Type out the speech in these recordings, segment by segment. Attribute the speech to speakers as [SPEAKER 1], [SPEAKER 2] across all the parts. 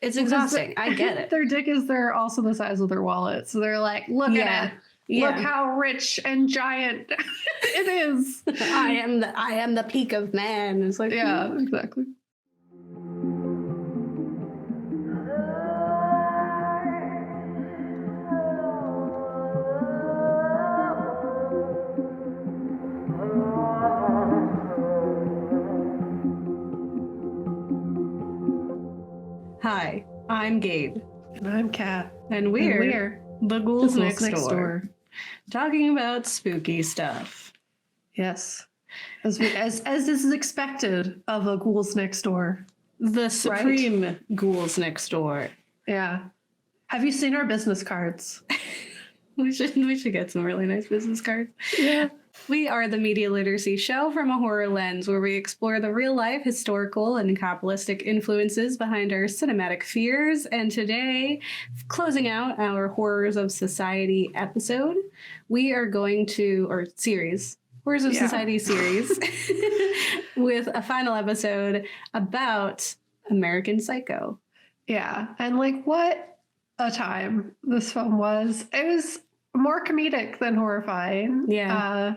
[SPEAKER 1] It's exhausting. I get it.
[SPEAKER 2] Their dick is also the size of their wallet. So they're like, look at it. Yeah. Look how rich and giant it is.
[SPEAKER 1] I am the peak of man. It's like,
[SPEAKER 2] yeah, exactly.
[SPEAKER 1] Hi, I'm Gabe.
[SPEAKER 2] And I'm Kat.
[SPEAKER 1] And we're the Ghouls next door. Talking about spooky stuff.
[SPEAKER 2] Yes. As is expected of a Ghouls Next Door.
[SPEAKER 1] The supreme Ghouls Next Door.
[SPEAKER 2] Yeah. Have you seen our business cards?
[SPEAKER 1] We should get some really nice business cards.
[SPEAKER 2] Yeah.
[SPEAKER 1] We are the media literacy show from a horror lens where we explore the real-life, historical, and capitalistic influences behind our cinematic fears. And today, closing out our Horrors of Society episode, we are going to, or series, Horrors of Society series, with a final episode about American Psycho.
[SPEAKER 2] Yeah, and like what a time this film was. It was more comedic than horrifying.
[SPEAKER 1] Yeah.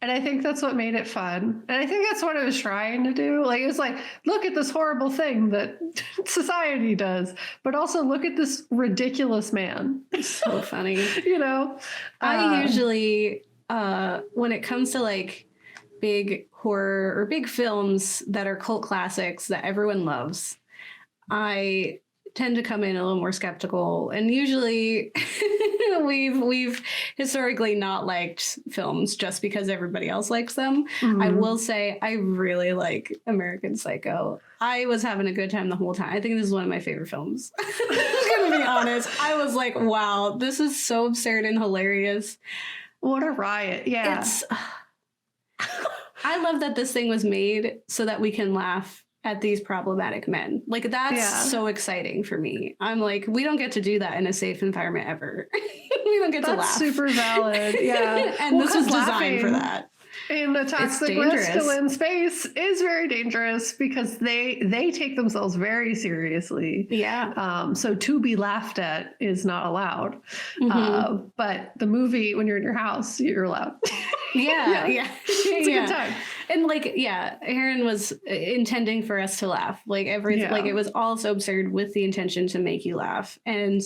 [SPEAKER 2] And I think that's what made it fun. And I think that's what it was trying to do. Like, it was like, look at this horrible thing that society does, but also look at this ridiculous man.
[SPEAKER 1] So funny.
[SPEAKER 2] You know?
[SPEAKER 1] I usually, when it comes to like big horror or big films that are cult classics that everyone loves, I tend to come in a little more skeptical, and usually we've historically not liked films just because everybody else likes them. Mm-hmm. I will say I really like American Psycho. I was having a good time the whole time. I think this is one of my favorite films. I'm gonna be honest. I was like, wow, this is so absurd and hilarious.
[SPEAKER 2] What a riot. Yeah.
[SPEAKER 1] I love that this thing was made so that we can laugh at these problematic men. Like, that's so exciting for me. I'm like, we don't get to do that in a safe environment ever. We don't get to laugh.
[SPEAKER 2] That's super valid. Yeah.
[SPEAKER 1] And this was designed for that.
[SPEAKER 2] In a toxic masculine space is very dangerous because they take themselves very seriously.
[SPEAKER 1] Yeah.
[SPEAKER 2] So to be laughed at is not allowed. Mm-hmm. But the movie, when you're in your house, you're allowed.
[SPEAKER 1] Yeah.
[SPEAKER 2] It's a good time.
[SPEAKER 1] And like, Aaron was intending for us to laugh. Like everything, like it was all so absurd with the intention to make you laugh. And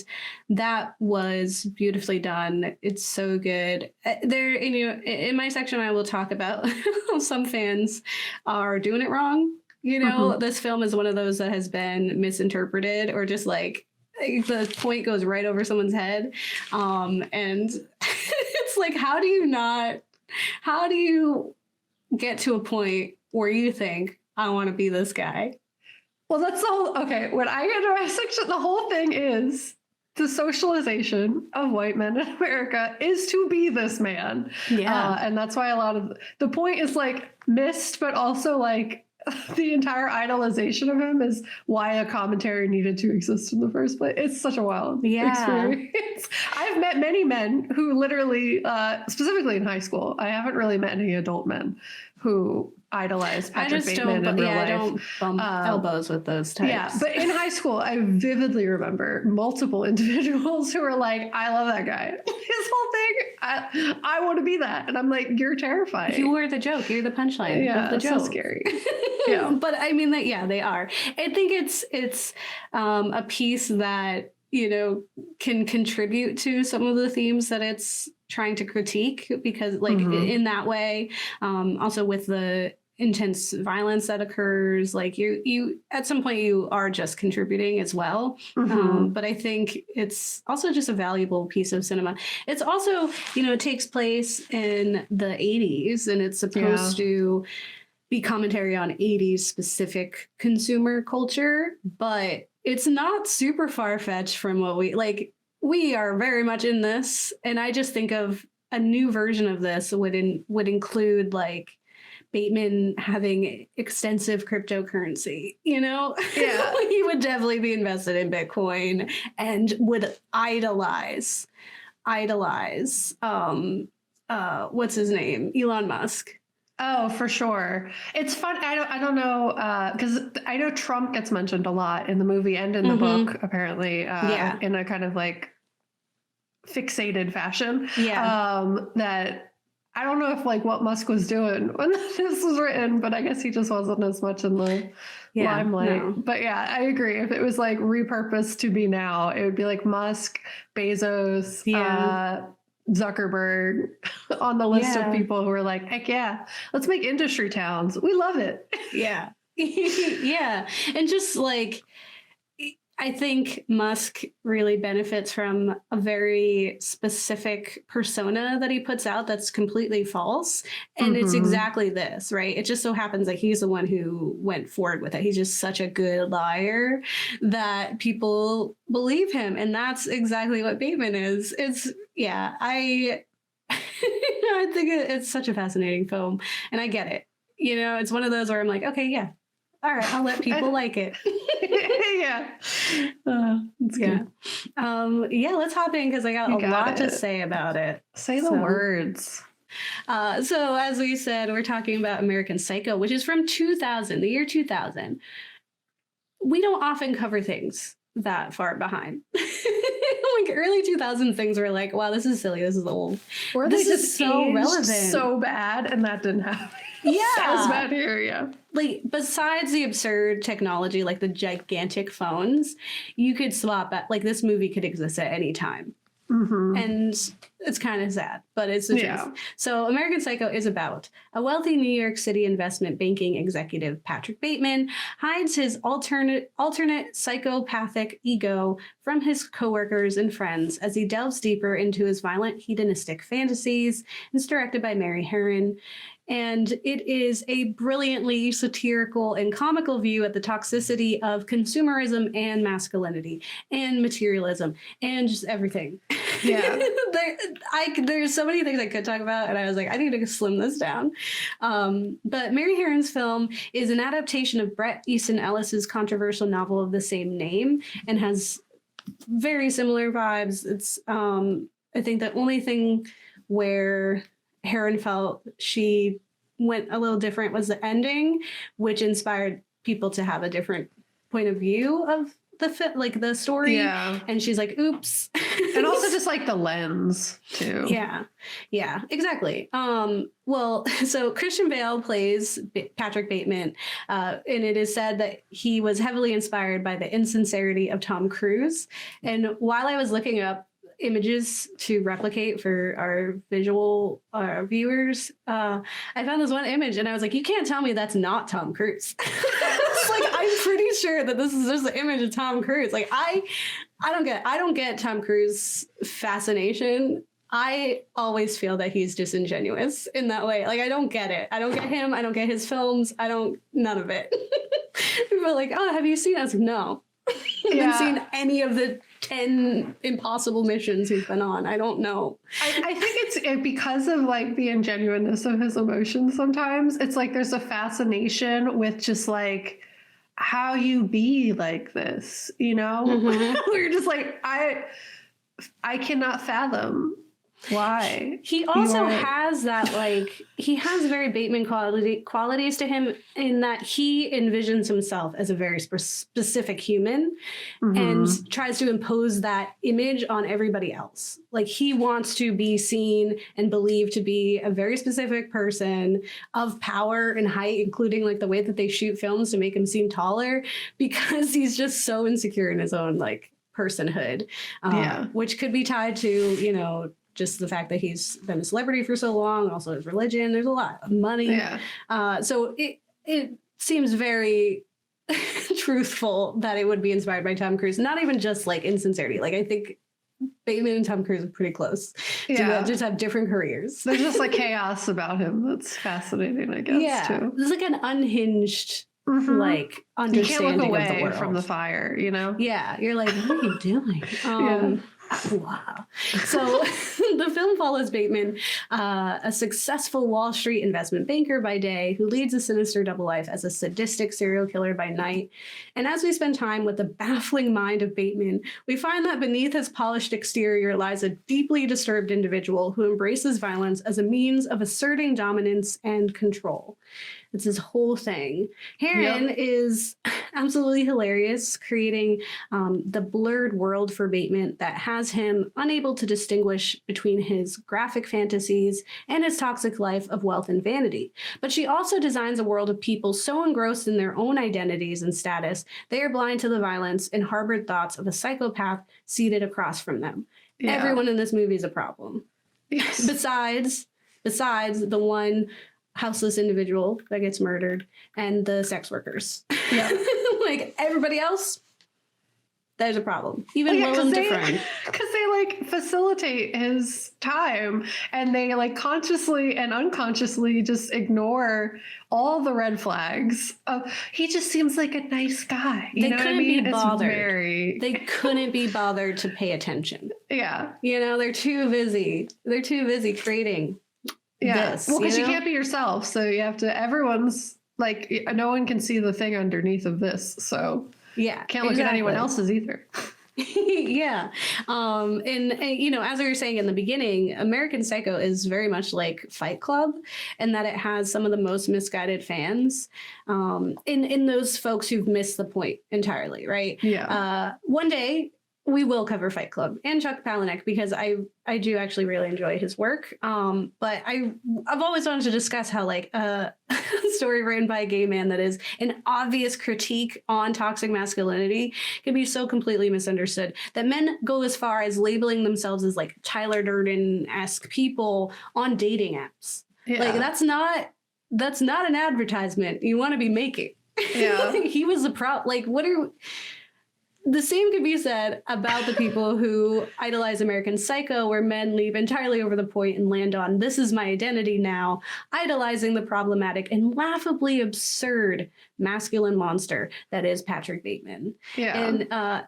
[SPEAKER 1] that was beautifully done. It's so good. There, in my section, I will talk about how some fans are doing it wrong. You know, this film is one of those that has been misinterpreted or just like the point goes right over someone's head. And it's like, how do you get to a point where you think, I want to be this guy?
[SPEAKER 2] Well, that's the whole, when I get to my section, the whole thing is the socialization of white men in America is to be this man.
[SPEAKER 1] Yeah.
[SPEAKER 2] And that's why a lot of the point is like missed, but also like the entire idolization of him is why a commentary needed to exist in the first place. It's such a wild experience. I've met many men who literally, specifically in high school, I haven't really met any adult men who idolize Patrick Bateman in real life.
[SPEAKER 1] I don't bump elbows with those types.
[SPEAKER 2] Yeah, but in high school, I vividly remember multiple individuals who were like, I love that guy. His whole thing, I want to be that. And I'm like, you're terrifying.
[SPEAKER 1] You were the joke. You're the punchline of the joke.
[SPEAKER 2] So scary.
[SPEAKER 1] Yeah. But I mean, they are. I think it's a piece that, you know, can contribute to some of the themes that it's trying to critique, because like in that way, also with the intense violence that occurs, like you at some point you are just contributing as well. But I think it's also just a valuable piece of cinema. It's also, you know, it takes place in the 80s and it's supposed to be commentary on 80s specific consumer culture, but it's not super far-fetched from what we are very much in this. And I just think of a new version of this would include like Bateman having extensive cryptocurrency, you know?
[SPEAKER 2] Yeah.
[SPEAKER 1] He would definitely be invested in Bitcoin and would idolize, what's his name? Elon Musk.
[SPEAKER 2] Oh, for sure. It's fun. I don't know, because I know Trump gets mentioned a lot in the movie and in the book, apparently, in a kind of like fixated fashion. That I don't know if like what Musk was doing when this was written, but I guess he just wasn't as much in the limelight. No. But yeah, I agree. If it was like repurposed to be now, it would be like Musk, Bezos, Zuckerberg on the list of people who are like, heck yeah, let's make industry towns. We love it.
[SPEAKER 1] Yeah. Yeah. And just like, I think Musk really benefits from a very specific persona that he puts out that's completely false. And it's exactly this, right? It just so happens that he's the one who went forward with it. He's just such a good liar that people believe him. And that's exactly what Bateman is. I think it's such a fascinating film. And I get it. You know, it's one of those where I'm like, okay, yeah. All right, I'll let people like it. That's good. Let's hop in because I got a lot to say about it.
[SPEAKER 2] Say the words.
[SPEAKER 1] So as we said, we're talking about American Psycho, which is from 2000, the year 2000. We don't often cover things that far behind. Like early 2000 things were like, wow, this is silly, this is old.
[SPEAKER 2] Or this is so relevant, so bad, and that didn't happen.
[SPEAKER 1] Yeah,
[SPEAKER 2] as bad here. Yeah,
[SPEAKER 1] like besides the absurd technology, like the gigantic phones, you could swap at like this movie could exist at any time. And it's kind of sad, but it's the truth. So American Psycho is about a wealthy New York City investment banking executive, Patrick Bateman, hides his alternate psychopathic ego from his coworkers and friends as he delves deeper into his violent hedonistic fantasies. It's directed by Mary Herron. And it is a brilliantly satirical and comical view at the toxicity of consumerism and masculinity and materialism and just everything. Yeah. There's so many things I could talk about, and I was like, I need to slim this down. But Mary Herron's film is an adaptation of Bret Easton Ellis's controversial novel of the same name and has very similar vibes. It's, I think the only thing where Herron felt she went a little different was the ending, which inspired people to have a different point of view of the story. Yeah. And she's like, oops.
[SPEAKER 2] And also just like the lens too.
[SPEAKER 1] Yeah, exactly. Well, so Christian Bale plays Patrick Bateman, and it is said that he was heavily inspired by the insincerity of Tom Cruise. And while I was looking up images to replicate for our visual viewers, I found this one image and I was like, you can't tell me that's not Tom Cruise. It's like, I'm pretty sure that this is just an image of Tom Cruise. Like I don't get Tom Cruise fascination. I always feel that he's disingenuous in that way. Like, I don't get it. I don't get him. I don't get his films. None of it. People are like, oh, have you seen us? No. I haven't seen any of the 10 impossible missions he's been on. I don't know.
[SPEAKER 2] I think it's because of like the ingenuineness of his emotions sometimes. It's like there's a fascination with just like how you be like this, you know? We're just like, I cannot fathom why.
[SPEAKER 1] He also has that, like, he has very Bateman qualities to him in that he envisions himself as a very specific human and tries to impose that image on everybody else. Like, he wants to be seen and believed to be a very specific person of power and height, including like the way that they shoot films to make him seem taller, because he's just so insecure in his own like personhood, which could be tied to, you know, just the fact that he's been a celebrity for so long, also his religion, there's a lot of money. Yeah. So it seems very truthful that it would be inspired by Tom Cruise, not even just like insincerity. Like, I think Bateman and Tom Cruise are pretty close. Yeah. Just have different careers.
[SPEAKER 2] There's just like chaos about him. That's fascinating, I guess, too.
[SPEAKER 1] There's like an unhinged like understanding
[SPEAKER 2] you can't look away
[SPEAKER 1] of the world.
[SPEAKER 2] From the fire, you know?
[SPEAKER 1] Yeah. You're like, what are you doing? Wow. So the film follows Bateman, a successful Wall Street investment banker by day who leads a sinister double life as a sadistic serial killer by night. And as we spend time with the baffling mind of Bateman, we find that beneath his polished exterior lies a deeply disturbed individual who embraces violence as a means of asserting dominance and control. It's his whole thing. Heron is absolutely hilarious, creating the blurred world for Bateman that has him unable to distinguish between his graphic fantasies and his toxic life of wealth and vanity. But she also designs a world of people so engrossed in their own identities and status, they are blind to the violence and harbored thoughts of a psychopath seated across from them. Yeah. Everyone in this movie is a problem. Yes. Besides the one houseless individual that gets murdered and the sex workers. Yeah. Like everybody else, there's a problem. Even Willem Dafoe.
[SPEAKER 2] Because they like facilitate his time and they like consciously and unconsciously just ignore all the red flags. He just seems like a nice guy. You know what I mean?
[SPEAKER 1] Be bothered. They couldn't be bothered to pay attention.
[SPEAKER 2] Yeah.
[SPEAKER 1] You know, they're too busy. They're too busy creating this.
[SPEAKER 2] Well, because you can't be yourself. So you have to, everyone's like, no one can see the thing underneath of this. So
[SPEAKER 1] yeah,
[SPEAKER 2] can't look at anyone else's either.
[SPEAKER 1] Yeah. And, you know, as we were saying in the beginning, American Psycho is very much like Fight Club and that it has some of the most misguided fans in those folks who've missed the point entirely. Right.
[SPEAKER 2] Yeah.
[SPEAKER 1] One day we will cover Fight Club and Chuck Palahniuk because I do actually really enjoy his work. But I've always wanted to discuss how like a story written by a gay man that is an obvious critique on toxic masculinity can be so completely misunderstood that men go as far as labeling themselves as like Tyler Durden-esque people on dating apps. Yeah. Like that's not an advertisement you want to be making. Yeah. He was the same could be said about the people who idolize American Psycho, where men leap entirely over the point and land on, this is my identity now, idolizing the problematic and laughably absurd masculine monster that is Patrick Bateman. Yeah. And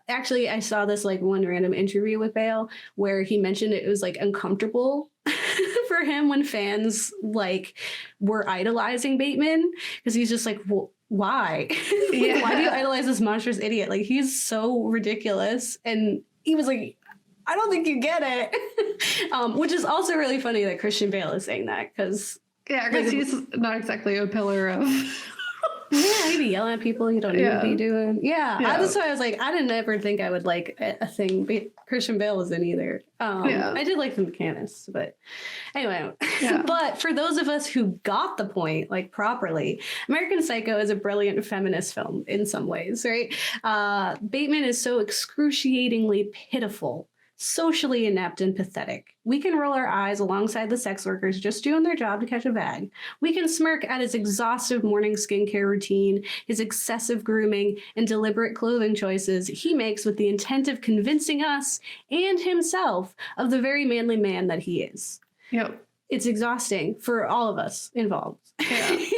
[SPEAKER 1] actually, I saw this like one random interview with Bale where he mentioned it was like uncomfortable for him when fans like were idolizing Bateman because he's just like, well, why? Yeah. Why do you idolize this monstrous idiot? Like, he's so ridiculous. And he was like, I don't think you get it. Which is also really funny that Christian Bale is saying that because...
[SPEAKER 2] Yeah, because he's not exactly a pillar of...
[SPEAKER 1] Yeah, he'd be yelling at people you don't need to be doing. Yeah. That's why I was like, I didn't ever think I would like a thing Christian Bale was in either. I did like the mechanics, but anyway. Yeah. But for those of us who got the point, like properly, American Psycho is a brilliant feminist film in some ways, right? Bateman is so excruciatingly pitiful, socially inept and pathetic. We can roll our eyes alongside the sex workers just doing their job to catch a bag. We can smirk at his exhaustive morning skincare routine, his excessive grooming, and deliberate clothing choices he makes with the intent of convincing us and himself of the very manly man that he is.
[SPEAKER 2] Yep.
[SPEAKER 1] It's exhausting for all of us involved,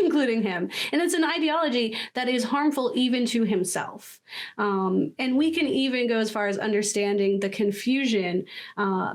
[SPEAKER 1] including him. And it's an ideology that is harmful even to himself. And we can even go as far as understanding the confusion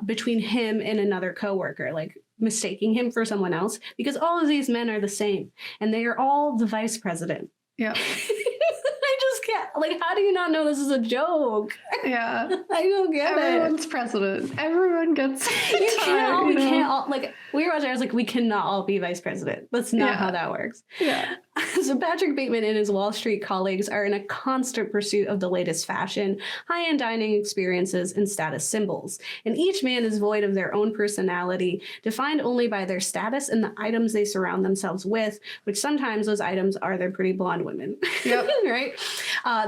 [SPEAKER 1] between him and another coworker, like mistaking him for someone else, because all of these men are the same and they are all the vice president.
[SPEAKER 2] Yeah.
[SPEAKER 1] I just can't, like, how do you not know this is a joke?
[SPEAKER 2] Yeah.
[SPEAKER 1] I don't get
[SPEAKER 2] Everyone's president. Everyone gets
[SPEAKER 1] we can't all, like, we were watching, I was like, we cannot all be vice president. That's not how that works.
[SPEAKER 2] Yeah.
[SPEAKER 1] So Patrick Bateman and his Wall Street colleagues are in a constant pursuit of the latest fashion, high-end dining experiences, and status symbols. And each man is void of their own personality, defined only by their status and the items they surround themselves with, which sometimes those items are their pretty blonde women. Yep. Right?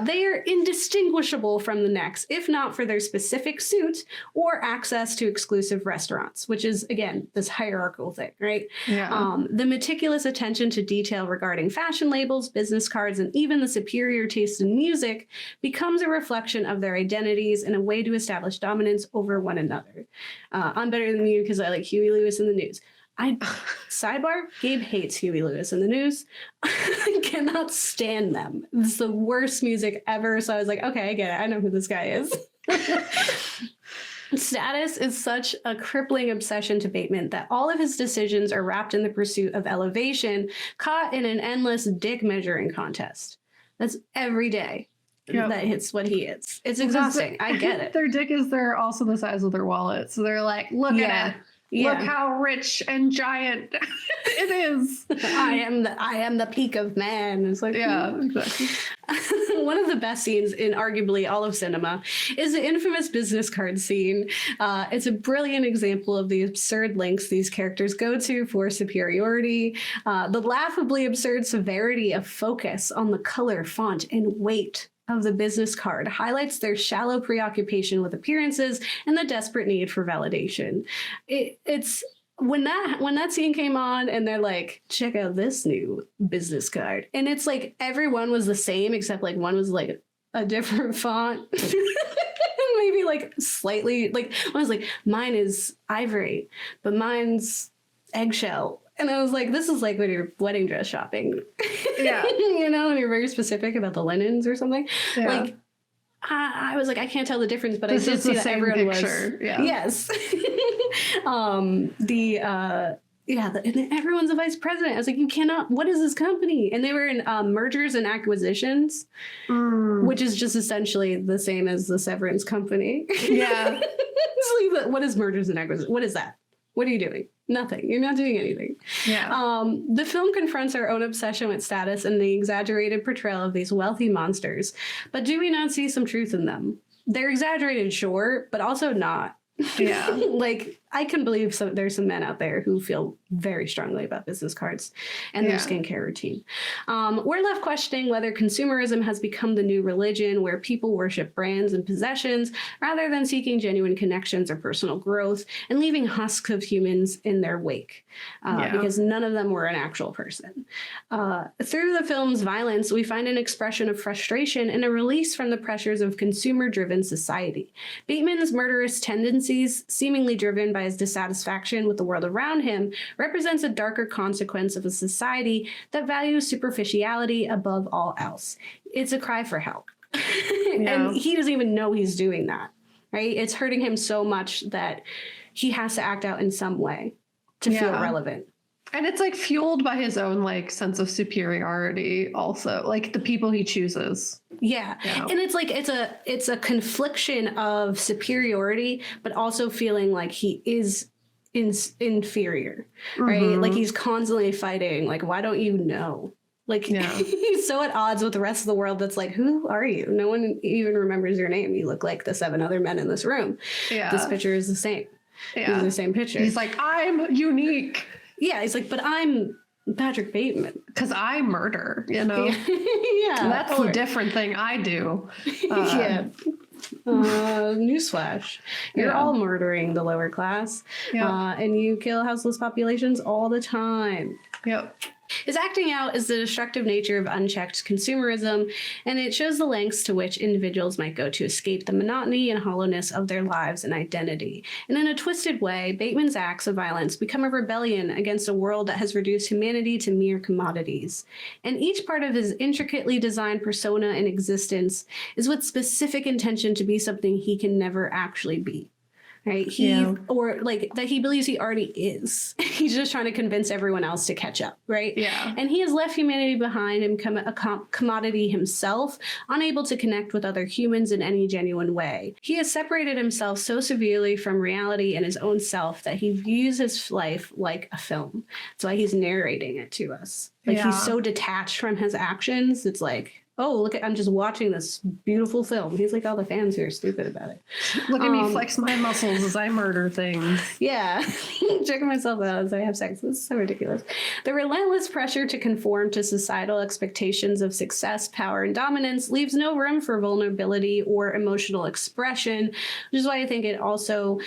[SPEAKER 1] They are indistinguishable from the next, if not for their specific suit or access to exclusive restaurants, which is, again, this hierarchical thing, right?
[SPEAKER 2] Yeah.
[SPEAKER 1] The meticulous attention to detail regarding fashion labels, business cards, and even the superior taste in music becomes a reflection of their identities and a way to establish dominance over one another. I'm better than you because I like Huey Lewis in the News. Sidebar, Gabe hates Huey Lewis in the News. I cannot stand them. It's the worst music ever. So I was like, okay, I get it. I know who this guy is. Status is such a crippling obsession to Bateman that all of his decisions are wrapped in the pursuit of elevation, caught in an endless dick measuring contest. That's every day.
[SPEAKER 2] Yep.
[SPEAKER 1] That hits what he is. It's exhausting. I get it.
[SPEAKER 2] Their dick is they're also the size of their wallet. So they're like, look at it.
[SPEAKER 1] Yeah.
[SPEAKER 2] Look how rich and giant it is.
[SPEAKER 1] I am the peak of man. It's like,
[SPEAKER 2] yeah, exactly.
[SPEAKER 1] One of the best scenes in arguably all of cinema is the infamous business card scene. It's a brilliant example of the absurd lengths these characters go to for superiority, the laughably absurd severity of focus on the color, font, and weight of the business card highlights their shallow preoccupation with appearances and the desperate need for validation. It's when that scene came on and they're like, check out this new business card, and it's like everyone was the same except like one was like a different font. Maybe like slightly, like one was like, mine is ivory but mine's eggshell. And I was like, this is like when you're wedding dress shopping. Yeah. You know, and you're very specific about the linens or something. Yeah. Like, I was like, I can't tell the difference, but this I did see that everyone picture. Was. Yeah. Yes. And everyone's a vice president. I was like, you cannot, what is this company? And they were in mergers and acquisitions, which is just essentially the same as the severance company. Yeah. So what is mergers and acquisitions? What is that? What are you doing? Nothing. You're not doing anything. Yeah. The film confronts our own obsession with status and the exaggerated portrayal of these wealthy monsters. But do we not see some truth in them? They're exaggerated, sure, but also not. Yeah. Like, I can believe there's some men out there who feel very strongly about business cards and their skincare routine. We're left questioning whether consumerism has become the new religion where people worship brands and possessions rather than seeking genuine connections or personal growth and leaving husks of humans in their wake because none of them were an actual person. Through the film's violence, we find an expression of frustration and a release from the pressures of consumer-driven society. Bateman's murderous tendencies, seemingly driven by his dissatisfaction with the world around him, represents a darker consequence of a society that values superficiality above all else. It's a cry for help. And he doesn't even know he's doing that, right? It's hurting him so much that he has to act out in some way to feel relevant.
[SPEAKER 2] And it's like fueled by his own like sense of superiority also, like the people he chooses.
[SPEAKER 1] Yeah. And it's like it's a confliction of superiority, but also feeling like he is inferior, right? Like he's constantly fighting, like, why don't you know? Like he's so at odds with the rest of the world that's like, who are you? No one even remembers your name. You look like the 7 other men in this room. Yeah. This picture is the same. Yeah. This is the same picture.
[SPEAKER 2] He's like, I'm unique.
[SPEAKER 1] Yeah, he's like, but I'm Patrick Bateman.
[SPEAKER 2] Because I murder, you know? That's a different thing I do.
[SPEAKER 1] Newsflash. You're all murdering the lower class. And you kill houseless populations all the time.
[SPEAKER 2] Yep.
[SPEAKER 1] His acting out is the destructive nature of unchecked consumerism, and it shows the lengths to which individuals might go to escape the monotony and hollowness of their lives and identity. And in a twisted way, Bateman's acts of violence become a rebellion against a world that has reduced humanity to mere commodities. And each part of his intricately designed persona and existence is with specific intention to be something he can never actually be. Right? Or like that he believes he already is. He's just trying to convince everyone else to catch up, right? Yeah. And he has left humanity behind and become a commodity himself, unable to connect with other humans in any genuine way. He has separated himself so severely from reality and his own self that he views his life like a film. That's why he's narrating it to us. Like he's so detached from his actions. It's like, oh, look, I'm just watching this beautiful film. He's like, all the fans here are stupid about it.
[SPEAKER 2] Look at me flex my muscles as I murder things.
[SPEAKER 1] Yeah. Checking myself out as I have sex. This is so ridiculous. The relentless pressure to conform to societal expectations of success, power, and dominance leaves no room for vulnerability or emotional expression, which is why I think it also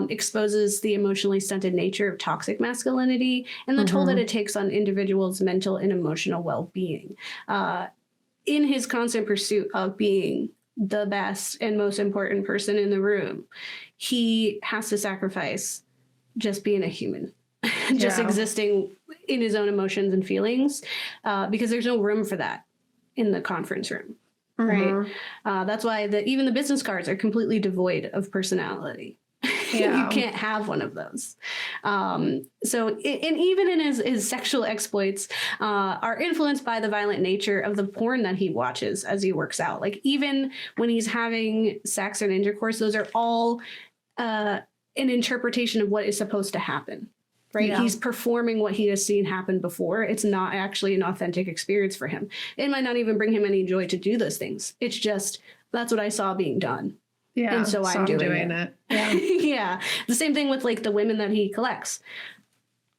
[SPEAKER 1] exposes the emotionally stunted nature of toxic masculinity and the toll that it takes on individuals' mental and emotional well-being. In his constant pursuit of being the best and most important person in the room, he has to sacrifice just being a human, just existing in his own emotions and feelings, because there's no room for that in the conference room, right? That's why even the business cards are completely devoid of personality. You can't have one of those. So, and even in his sexual exploits, are influenced by the violent nature of the porn that he watches as he works out. Like, even when he's having sex and intercourse, those are all an interpretation of what is supposed to happen. Right. Yeah. He's performing what he has seen happen before. It's not actually an authentic experience for him. It might not even bring him any joy to do those things. It's just, that's what I saw being done.
[SPEAKER 2] Yeah.
[SPEAKER 1] And so I'm doing it.
[SPEAKER 2] Yeah.
[SPEAKER 1] Yeah. The same thing with like the women that he collects.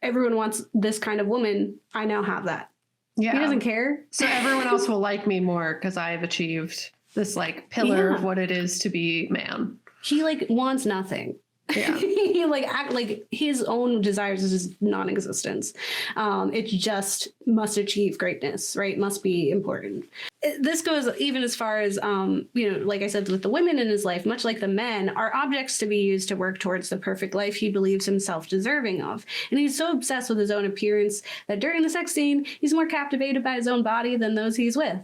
[SPEAKER 1] Everyone wants this kind of woman. I now have that. Yeah. He doesn't care.
[SPEAKER 2] So everyone else will like me more because I've achieved this like pillar of what it is to be man.
[SPEAKER 1] He like wants nothing. Yeah. He like act like his own desires is just non-existence. It just must achieve greatness, right? Must be important. This goes even as far as, like I said, with the women in his life, much like the men, are objects to be used to work towards the perfect life he believes himself deserving of. And he's so obsessed with his own appearance that during the sex scene, he's more captivated by his own body than those he's with.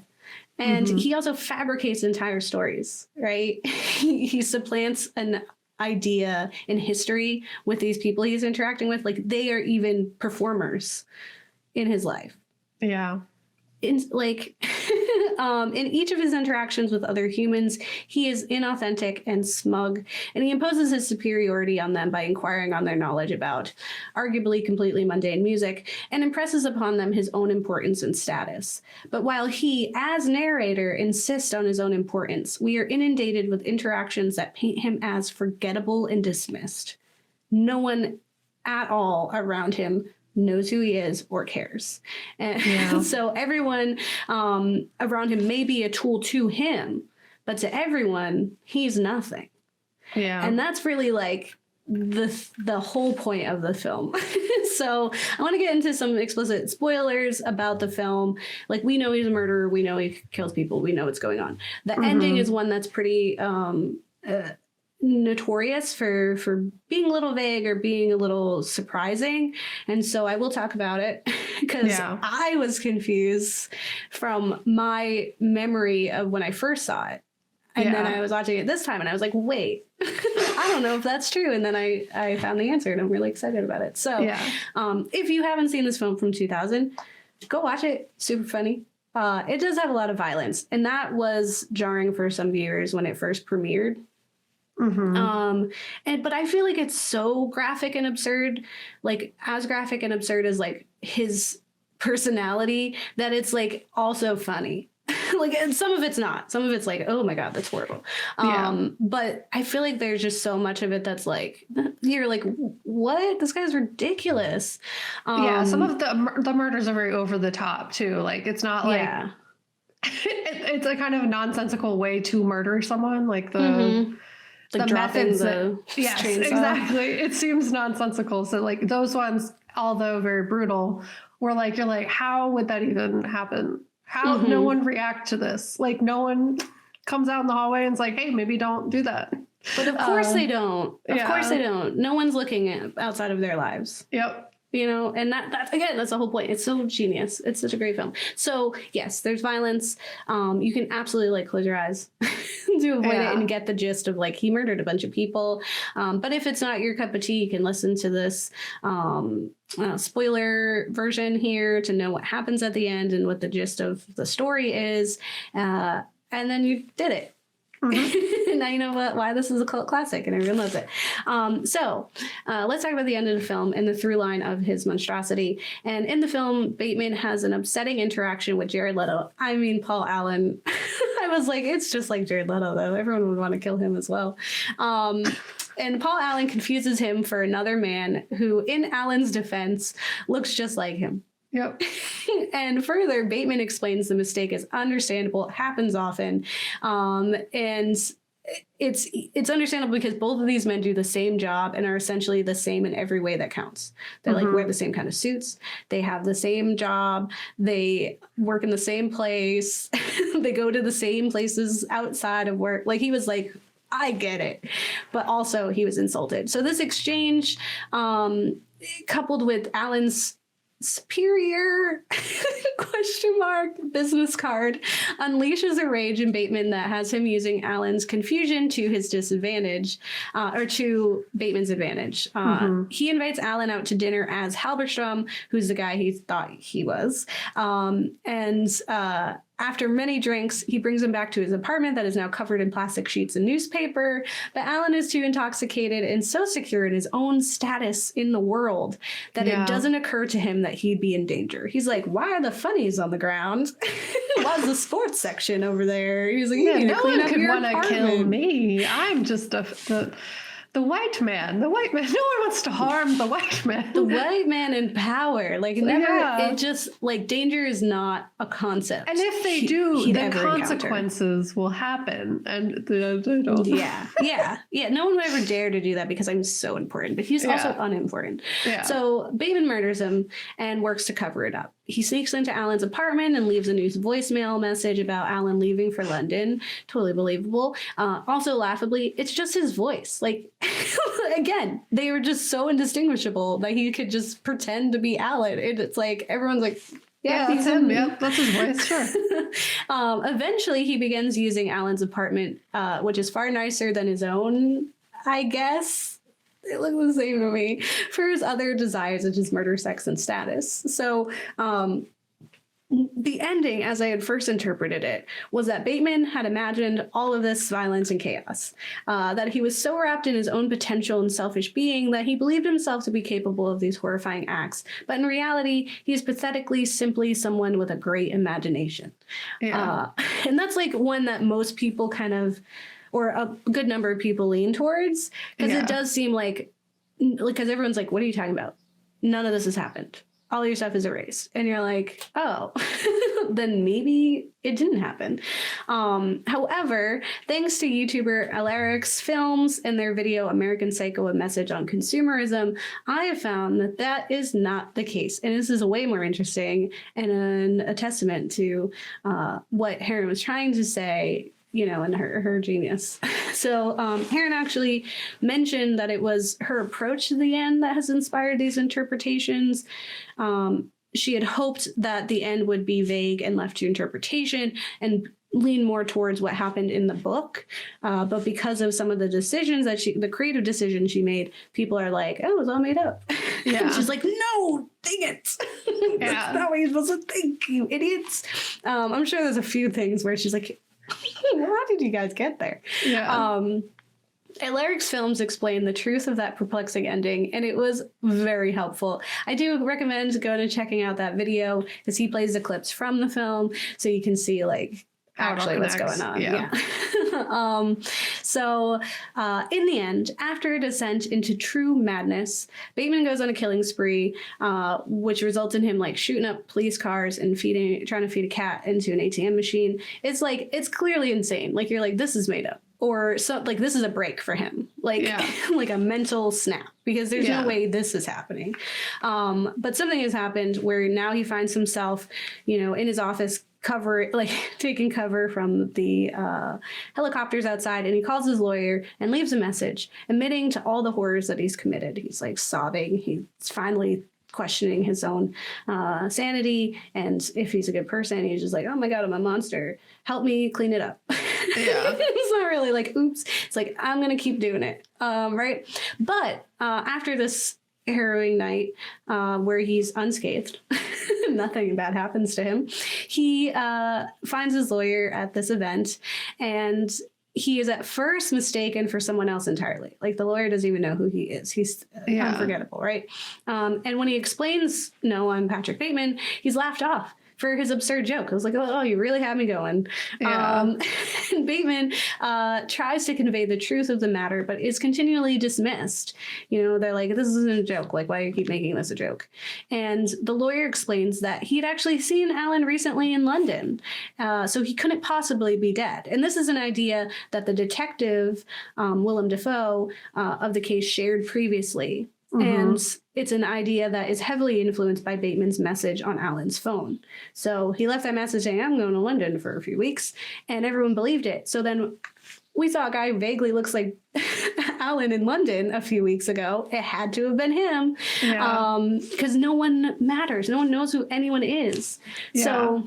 [SPEAKER 1] And he also fabricates entire stories, right? He supplants an idea in history with these people he's interacting with. Like, they are even performers in his life.
[SPEAKER 2] Yeah.
[SPEAKER 1] In each of his interactions with other humans, he is inauthentic and smug, and he imposes his superiority on them by inquiring on their knowledge about arguably completely mundane music, and impresses upon them his own importance and status. But while he, as narrator, insists on his own importance, we are inundated with interactions that paint him as forgettable and dismissed. No one at all around him knows who he is or cares. And so everyone around him may be a tool to him, but to everyone, he's nothing. Yeah. And that's really like the whole point of the film. So I want to get into some explicit spoilers about the film. Like, we know he's a murderer. We know he kills people. We know what's going on. The ending is one that's pretty notorious for being a little vague or being a little surprising, and so I will talk about it because I was confused from my memory of when I first saw it, and then I was watching it this time and I was like, wait, I don't know if that's true, and then I found the answer and I'm really excited about it. So if you haven't seen this film from 2000, go watch it. Super funny. It does have a lot of violence, and that was jarring for some viewers when it first premiered. But I feel like it's so graphic and absurd, like as graphic and absurd as like his personality, that it's like also funny. Like, and some of it's not. Some of it's like, oh my God, that's horrible. But I feel like there's just so much of it that's like, you're like, what? This guy's ridiculous.
[SPEAKER 2] Some of the murders are very over the top too. Like, it's not like it's a kind of nonsensical way to murder someone. Like the methods yes, exactly. It seems nonsensical. So like those ones, although very brutal, were like, you're like, how would that even happen? How no one react to this? Like, no one comes out in the hallway and is like, hey, maybe don't do that.
[SPEAKER 1] But of course they don't. Of course they don't. No one's looking outside of their lives.
[SPEAKER 2] Yep.
[SPEAKER 1] You know, and that again, that's the whole point. It's so genius. It's such a great film. So yes, there's violence. You can absolutely like close your eyes to avoid it and get the gist of like, he murdered a bunch of people. But if it's not your cup of tea, you can listen to this spoiler version here to know what happens at the end and what the gist of the story is. And then you did it. Now you know why this is a cult classic and everyone loves it. So let's talk about the end of the film and the through line of his monstrosity. And in the film, Bateman has an upsetting interaction with Jared Leto. I mean, Paul Allen. I was like, it's just like Jared Leto, though. Everyone would want to kill him as well. And Paul Allen confuses him for another man who, in Allen's defense, looks just like him.
[SPEAKER 2] Yep.
[SPEAKER 1] And further, Bateman explains the mistake is understandable, it happens often. And it's understandable because both of these men do the same job and are essentially the same in every way that counts. They like wear the same kind of suits. They have the same job. They work in the same place. They go to the same places outside of work. Like, he was like, I get it. But also he was insulted. So this exchange, coupled with Alan's superior question mark business card unleashes a rage in Bateman that has him using Alan's confusion to his disadvantage, or to Bateman's advantage. He invites Alan out to dinner as Halberstrom, who's the guy he thought he was, after many drinks, he brings him back to his apartment that is now covered in plastic sheets and newspaper. But Alan is too intoxicated and so secure in his own status in the world that it doesn't occur to him that he'd be in danger. He's like, why are the funnies on the ground? Why's the sports section over there? He's like, you need to clean up your apartment. No one could want to kill me.
[SPEAKER 2] I'm just the white man. The white man. No one wants to harm the white man.
[SPEAKER 1] The white man in power. Like, never, it just, like, danger is not a concept.
[SPEAKER 2] And if they do, then consequences will happen. And
[SPEAKER 1] no one would ever dare to do that because I'm so important. But he's also unimportant. Yeah. So Bateman murders him and works to cover it up. He sneaks into Alan's apartment and leaves a news voicemail message about Alan leaving for London. Totally believable. Also, laughably, it's just his voice. Like, again, they were just so indistinguishable that he could just pretend to be Alan. It's like, everyone's like,
[SPEAKER 2] yeah, that's him. Yeah, that's his voice. Sure.
[SPEAKER 1] Eventually, he begins using Alan's apartment, which is far nicer than his own, I guess. It looked the same to me, for his other desires, such as murder, sex, and status. So the ending, as I had first interpreted it, was that Bateman had imagined all of this violence and chaos, that he was so wrapped in his own potential and selfish being that he believed himself to be capable of these horrifying acts. But in reality, he's pathetically simply someone with a great imagination. Yeah. And that's like one that most people kind of, or a good number of people lean towards, because it does seem like, because everyone's like, what are you talking about? None of this has happened. All your stuff is erased. And you're like, oh, then maybe it didn't happen. However, thanks to YouTuber Alaric's films and their video American Psycho, A Message on Consumerism, I have found that that is not the case. And this is way more interesting and a testament to what Heron was trying to say, you know, and her genius. So Heron actually mentioned that it was her approach to the end that has inspired these interpretations. She had hoped that the end would be vague and left to interpretation and lean more towards what happened in the book. But because of some of the decisions that the creative decisions she made, people are like, oh, it's all made up. Yeah. She's like, no, dang it. That's not what you're supposed to think, you idiots. I'm sure there's a few things where she's like, how did you guys get there? Yeah. Alaric's films explain the truth of that perplexing ending, and it was very helpful. I do recommend going to checking out that video because he plays the clips from the film, so you can see like actually what's going on. Yeah. So in the end, after a descent into true madness, Bateman goes on a killing spree, which results in him like shooting up police cars and trying to feed a cat into an ATM machine. It's like, it's clearly insane. Like, you're like, this is made up. Or so, like, this is a break for him, like like a mental snap, because there's no way this is happening. But something has happened where now he finds himself, you know, in his office, taking cover from the helicopters outside, and he calls his lawyer and leaves a message admitting to all the horrors that he's committed. He's like sobbing. He's finally questioning his own sanity, and if he's a good person. He's just like, oh my god, I'm a monster, help me clean it up. It's not really like oops, it's like, I'm gonna keep doing it, right? But after this harrowing night where he's unscathed, nothing bad happens to him, he finds his lawyer at this event, and he is at first mistaken for someone else entirely. Like, the lawyer doesn't even know who he is. He's unforgettable, right? And when he explains, no, I'm Patrick Bateman, he's laughed off for his absurd joke. I was like, oh, you really had me going. And Bateman tries to convey the truth of the matter, but is continually dismissed. You know, they're like, this isn't a joke. Like, why do you keep making this a joke? And the lawyer explains that he'd actually seen Alan recently in London, so he couldn't possibly be dead. And this is an idea that the detective, Willem Dafoe, of the case shared previously. And it's an idea that is heavily influenced by Bateman's message on Alan's phone. So he left that message saying, I'm going to London for a few weeks, and everyone believed it. So then we saw a guy who vaguely looks like Alan in London a few weeks ago. It had to have been him.
[SPEAKER 2] Yeah.
[SPEAKER 1] Because no one matters. No one knows who anyone is.
[SPEAKER 2] Yeah.
[SPEAKER 1] So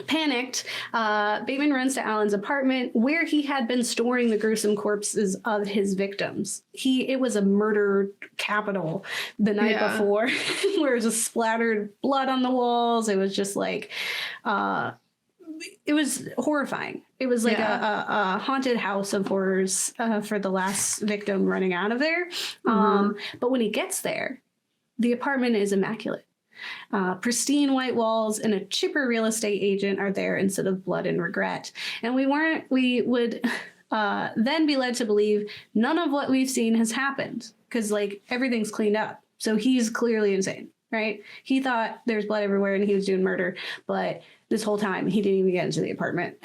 [SPEAKER 1] panicked, Bateman runs to Alan's apartment where he had been storing the gruesome corpses of his victims. It was a murder capital the night before, where it was just splattered blood on the walls. It was just like, it was horrifying. It was like a haunted house of horrors for the last victim running out of there. But when he gets there, the apartment is immaculate. Pristine white walls and a chipper real estate agent are there instead of blood and regret. And we would then be led to believe none of what we've seen has happened because like everything's cleaned up. So he's clearly insane, right? He thought there's blood everywhere and he was doing murder, but this whole time he didn't even get into the apartment,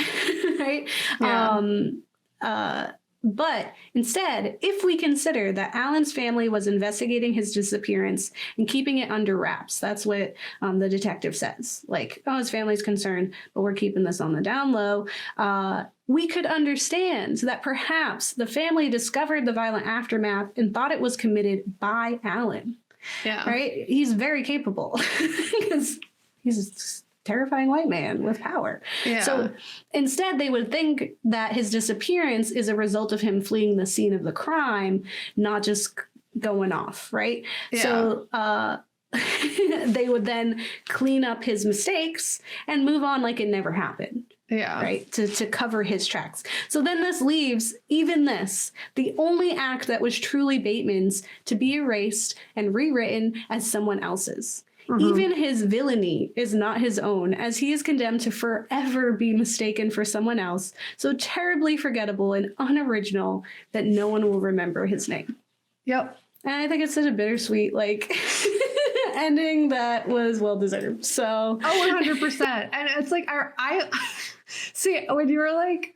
[SPEAKER 1] right? Yeah. But instead, if we consider that Alan's family was investigating his disappearance and keeping it under wraps, that's what the detective says. Like, oh, his family's concerned, but we're keeping this on the down low. We could understand that perhaps the family discovered the violent aftermath and thought it was committed by Alan. Yeah. Right? He's very capable because he's terrifying white man with power. Yeah. So instead, they would think that his disappearance is a result of him fleeing the scene of the crime, not just going off, right? Yeah. So they would then clean up his mistakes and move on like it never happened. Yeah. Right. To cover his tracks. So then this leaves the only act that was truly Bateman's to be erased and rewritten as someone else's. Even his villainy is not his own, as he is condemned to forever be mistaken for someone else, so terribly forgettable and unoriginal that no one will remember his name. Yep. And I think it's such a bittersweet, like, ending that was well-deserved, so.
[SPEAKER 2] Oh, 100%. And it's like, I see, when you were like,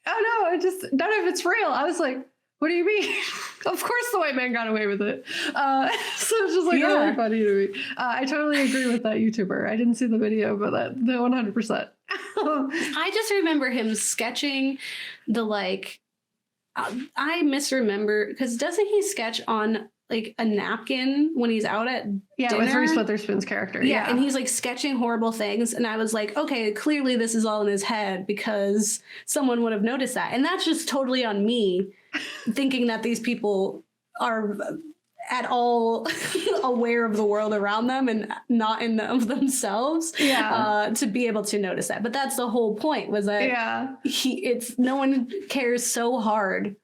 [SPEAKER 2] oh no, none of it's real, I was like, what do you mean? Of course the white man got away with it. So it's just like really funny to me. I totally agree with that YouTuber. I didn't see the video, but the 100%.
[SPEAKER 1] I just remember him sketching the like, I misremember, because doesn't he sketch on like a napkin when he's out at dinner?
[SPEAKER 2] With Reese Witherspoon's character.
[SPEAKER 1] Yeah, and he's like sketching horrible things. And I was like, okay, clearly this is all in his head because someone would have noticed that. And that's just totally on me thinking that these people are at all aware of the world around them and not in of themselves to be able to notice that. But that's the whole point, was that no one cares so hard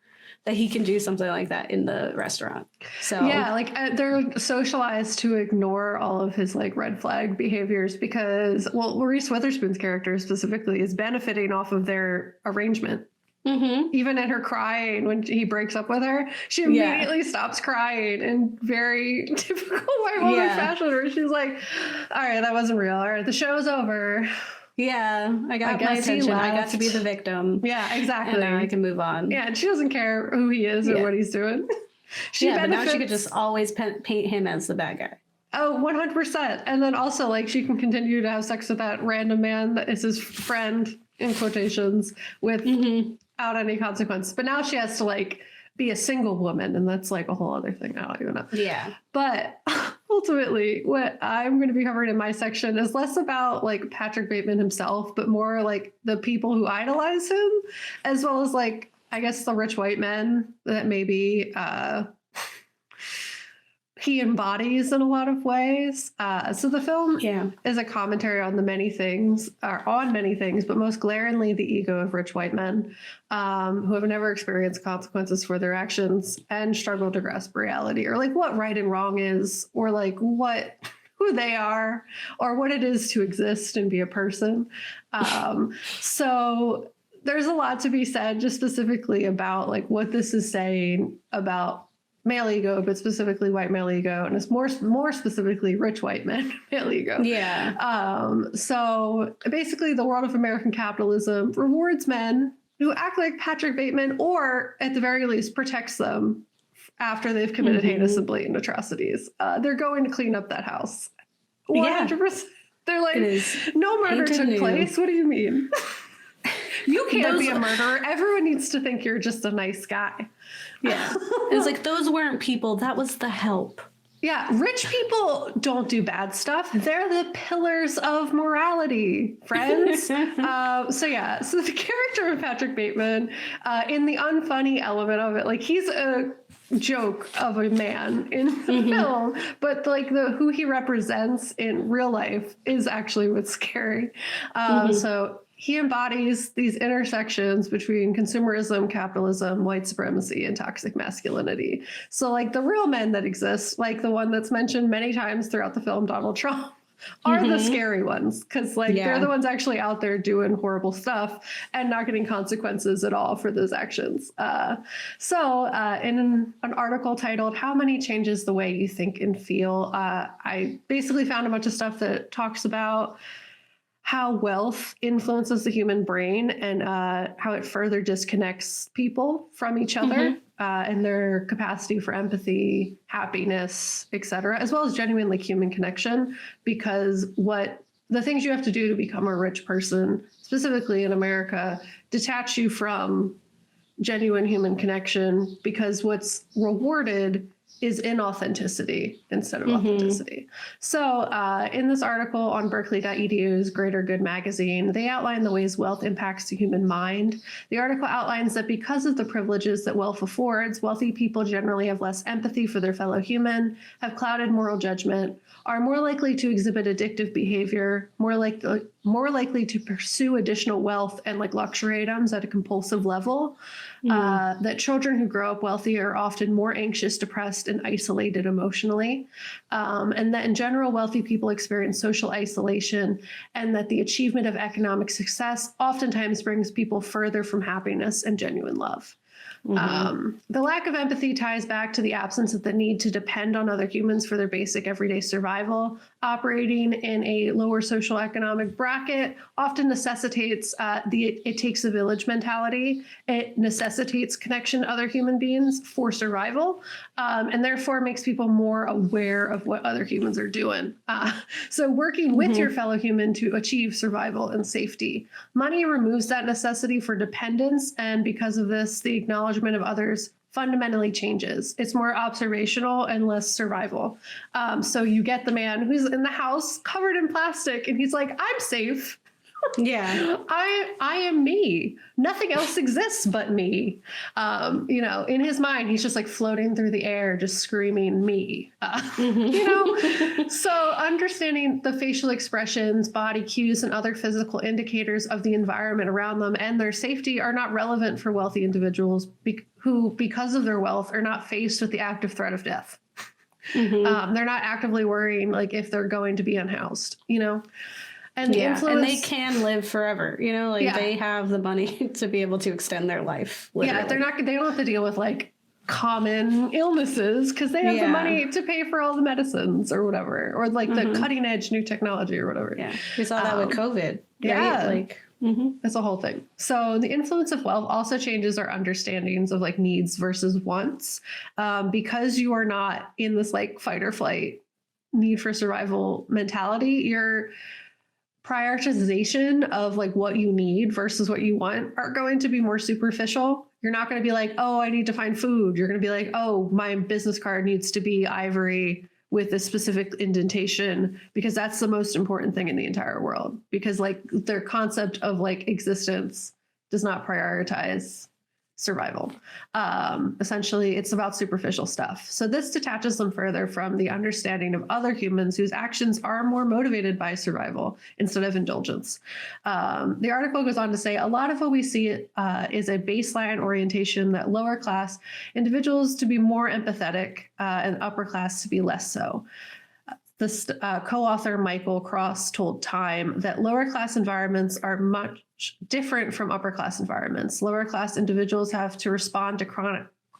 [SPEAKER 1] that he can do something like that in the restaurant. So
[SPEAKER 2] yeah, like they're socialized to ignore all of his like red flag behaviors because, well, Reese Witherspoon's character specifically is benefiting off of their arrangement. Even in her crying when he breaks up with her, she immediately stops crying in very typical white woman fashion, where she's like, all right, that wasn't real. All right, the show's over.
[SPEAKER 1] Yeah, I got my attention. I got to be the victim.
[SPEAKER 2] Yeah, exactly.
[SPEAKER 1] And now I can move on.
[SPEAKER 2] Yeah, and she doesn't care who he is or what he's doing.
[SPEAKER 1] But now she could just always paint him as the bad guy.
[SPEAKER 2] Oh, 100%. And then also, like, she can continue to have sex with that random man that is his friend, in quotations, without any consequence. But now she has to, like, be a single woman, and that's, like, a whole other thing. I don't even know.
[SPEAKER 1] Yeah.
[SPEAKER 2] But ultimately, what I'm going to be covering in my section is less about, like, Patrick Bateman himself, but more, like, the people who idolize him, as well as, like, I guess the rich white men that maybe he embodies in a lot of ways. So the film is a commentary on many things, but most glaringly the ego of rich white men who have never experienced consequences for their actions and struggle to grasp reality, or like what right and wrong is, or like who they are, or what it is to exist and be a person. So there's a lot to be said just specifically about like what this is saying about male ego, but specifically white male ego, and it's more specifically rich white men male ego. Yeah. So basically, the world of American capitalism rewards men who act like Patrick Bateman, or at the very least protects them after they've committed heinous and blatant atrocities. They're going to clean up that house. 100%. They're like, no murder took place. What do you mean? You can't be a murderer. Everyone needs to think you're just a nice guy.
[SPEAKER 1] Yeah. It's like, those weren't people. That was the help.
[SPEAKER 2] Yeah, rich people don't do bad stuff. They're the pillars of morality, friends. So the character of Patrick Bateman, in the unfunny element of it, like he's a joke of a man in the film, but like who he represents in real life is actually what's scary. So he embodies these intersections between consumerism, capitalism, white supremacy, and toxic masculinity. So like the real men that exist, like the one that's mentioned many times throughout the film, Donald Trump, are the scary ones, because like they're the ones actually out there doing horrible stuff and not getting consequences at all for those actions. So in an article titled "How Money Changes the Way You Think and Feel," I basically found a bunch of stuff that talks about how wealth influences the human brain and how it further disconnects people from each other and their capacity for empathy, happiness, etc., as well as genuine like human connection. Because the things you have to do to become a rich person, specifically in America, detach you from genuine human connection, because what's rewarded is inauthenticity instead of authenticity. So in this article on berkeley.edu's Greater Good magazine, they outline the ways wealth impacts the human mind. The article outlines that because of the privileges that wealth affords, wealthy people generally have less empathy for their fellow human, have clouded moral judgment, are more likely to exhibit addictive behavior, more likely to pursue additional wealth and like luxury items at a compulsive level, that children who grow up wealthy are often more anxious, depressed, and isolated emotionally, and that in general, wealthy people experience social isolation, and that the achievement of economic success oftentimes brings people further from happiness and genuine love. The lack of empathy ties back to the absence of the need to depend on other humans for their basic everyday survival. Operating in a lower social economic bracket often necessitates it takes a village mentality. It necessitates connection to other human beings for survival, and therefore makes people more aware of what other humans are doing. So working with your fellow human to achieve survival and safety. Money removes that necessity for dependence, and because of this, the acknowledgement of others fundamentally changes. It's more observational and less survival. So you get the man who's in the house covered in plastic and he's like, I'm safe.
[SPEAKER 1] Yeah.
[SPEAKER 2] I am me. Nothing else exists but me. In his mind, he's just like floating through the air, just screaming me. So understanding the facial expressions, body cues, and other physical indicators of the environment around them and their safety are not relevant for wealthy individuals who, because of their wealth, are not faced with the active threat of death. They're not actively worrying like if they're going to be unhoused, And the influence,
[SPEAKER 1] and they can live forever, they have the money to be able to extend their life. Literally.
[SPEAKER 2] Yeah, they don't have to deal with like common illnesses because they have the money to pay for all the medicines or whatever, or like the cutting edge new technology or whatever.
[SPEAKER 1] Yeah, we saw that with COVID.
[SPEAKER 2] Yeah,
[SPEAKER 1] right?
[SPEAKER 2] It's a whole thing. So the influence of wealth also changes our understandings of like needs versus wants, because you are not in this like fight or flight, need for survival mentality. Your prioritization of like what you need versus what you want are going to be more superficial. You're not going to be like, oh, I need to find food. You're going to be like, oh, my business card needs to be ivory with a specific indentation, because that's the most important thing in the entire world, because like their concept of like existence does not prioritize survival. Essentially, it's about superficial stuff. So this detaches them further from the understanding of other humans whose actions are more motivated by survival instead of indulgence. The article goes on to say, a lot of what we see is a baseline orientation that lower class individuals to be more empathetic and upper class to be less so. This co-author Michael Cross told Time that lower class environments are much different from upper class environments. Lower class individuals have to respond to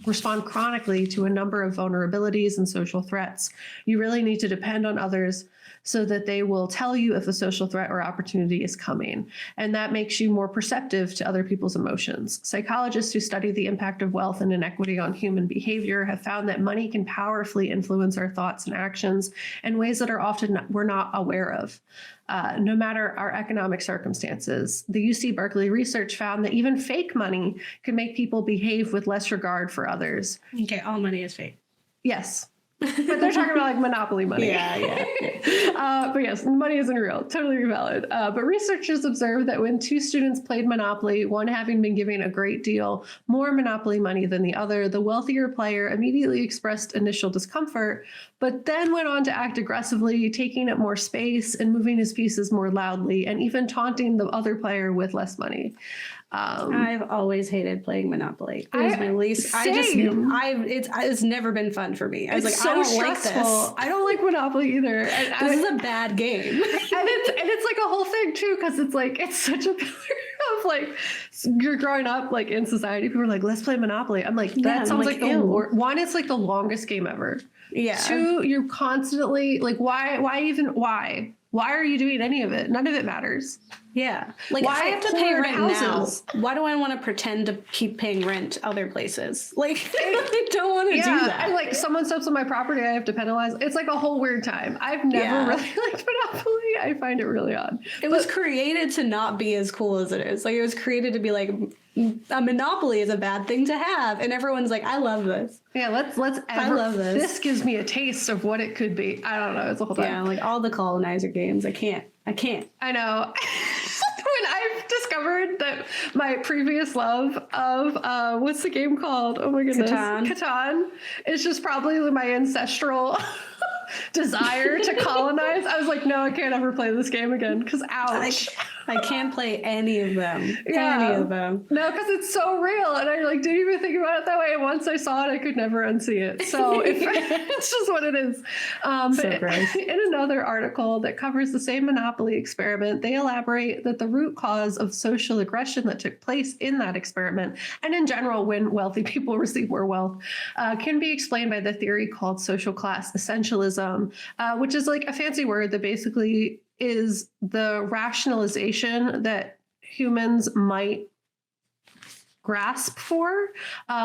[SPEAKER 2] respond chronically to a number of vulnerabilities and social threats. You really need to depend on others so that they will tell you if a social threat or opportunity is coming. And that makes you more perceptive to other people's emotions. Psychologists who study the impact of wealth and inequity on human behavior have found that money can powerfully influence our thoughts and actions in ways that are often we're not aware of. No matter our economic circumstances. The UC Berkeley research found that even fake money can make people behave with less regard for others.
[SPEAKER 1] Okay, all money is fake.
[SPEAKER 2] Yes. But they're talking about like monopoly money.
[SPEAKER 1] Yeah.
[SPEAKER 2] But yes, money isn't real. Totally valid. But researchers observed that when two students played Monopoly, one having been given a great deal more Monopoly money than the other, the wealthier player immediately expressed initial discomfort, but then went on to act aggressively, taking up more space and moving his pieces more loudly, and even taunting the other player with less money.
[SPEAKER 1] I've always hated playing Monopoly. It was it's never been fun for me. I was like,
[SPEAKER 2] so
[SPEAKER 1] I don't
[SPEAKER 2] stressful.
[SPEAKER 1] like this.
[SPEAKER 2] I don't like Monopoly either.
[SPEAKER 1] This is a bad game.
[SPEAKER 2] and it's like a whole thing too, because it's like it's such a pillar of like you're growing up like in society. People are like, let's play Monopoly. I'm like, that sounds like the one. It's like the longest game ever.
[SPEAKER 1] Yeah.
[SPEAKER 2] Two, you're constantly like, why are you doing any of it? None of it matters.
[SPEAKER 1] Yeah. Like,
[SPEAKER 2] why
[SPEAKER 1] I have to pay rent
[SPEAKER 2] houses?
[SPEAKER 1] now. Why do I want to pretend to keep paying rent other places? Like, I don't want to do that.
[SPEAKER 2] And like someone steps on my property, I have to penalize. It's like a whole weird time. I've never really liked Monopoly. I find it really odd.
[SPEAKER 1] It was created to not be as cool as it is. Like, it was created to be like, a monopoly is a bad thing to have. And everyone's like, I love this.
[SPEAKER 2] Yeah, I love this. This gives me a taste of what it could be. I don't know. It's a whole time.
[SPEAKER 1] Yeah, like all the colonizer games. I can't.
[SPEAKER 2] I know. When I've discovered that my previous love of what's the game called? Oh my goodness. Catan is just probably my ancestral desire to colonize. I was like, no, I can't ever play this game again because ouch.
[SPEAKER 1] I can't play any of them.
[SPEAKER 2] Yeah.
[SPEAKER 1] Any of them.
[SPEAKER 2] No, because it's so real. And I like didn't even think about it that way. And once I saw it, I could never unsee it. So it's just what it is.
[SPEAKER 1] So gross.
[SPEAKER 2] In another article that covers the same Monopoly experiment, they elaborate that the root cause of social aggression that took place in that experiment, and in general when wealthy people receive more wealth, can be explained by the theory called social class essentialism, which is like a fancy word that basically is the rationalization that humans might grasp for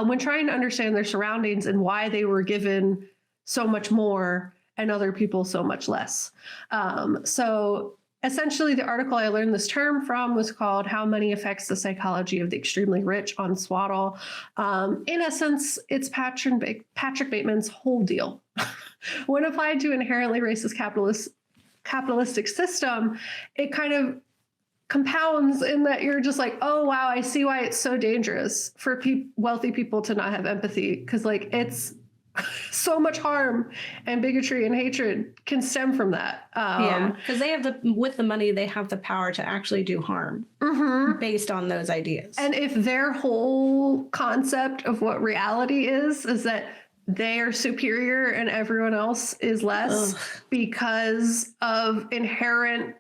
[SPEAKER 2] when trying to understand their surroundings and why they were given so much more and other people so much less. So essentially, the article I learned this term from was called How Money Affects the Psychology of the Extremely Rich on Swaddle. In essence, it's Patrick Bateman's whole deal. When applied to inherently racist capitalistic system, it kind of compounds in that you're just like, oh, wow, I see why it's so dangerous for wealthy people to not have empathy, because like it's so much harm and bigotry and hatred can stem from that.
[SPEAKER 1] Because they have with the money, they have the power to actually do harm based on those ideas.
[SPEAKER 2] And if their whole concept of what reality is that they are superior and everyone else is less because of inherent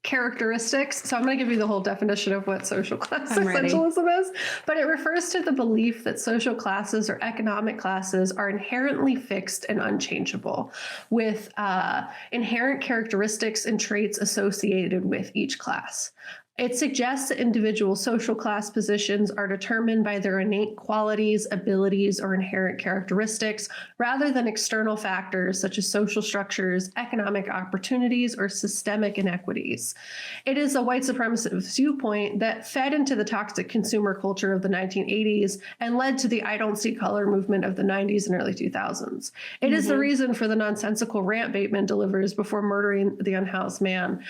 [SPEAKER 2] characteristics. So I'm going to give you the whole definition of what social class essentialism is, but it refers to the belief that social classes or economic classes are inherently fixed and unchangeable, with inherent characteristics and traits associated with each class. It suggests that individual social class positions are determined by their innate qualities, abilities, or inherent characteristics, rather than external factors such as social structures, economic opportunities, or systemic inequities. It is a white supremacist viewpoint that fed into the toxic consumer culture of the 1980s and led to the I don't see color movement of the 90s and early 2000s. It is the reason for the nonsensical rant Bateman delivers before murdering the unhoused man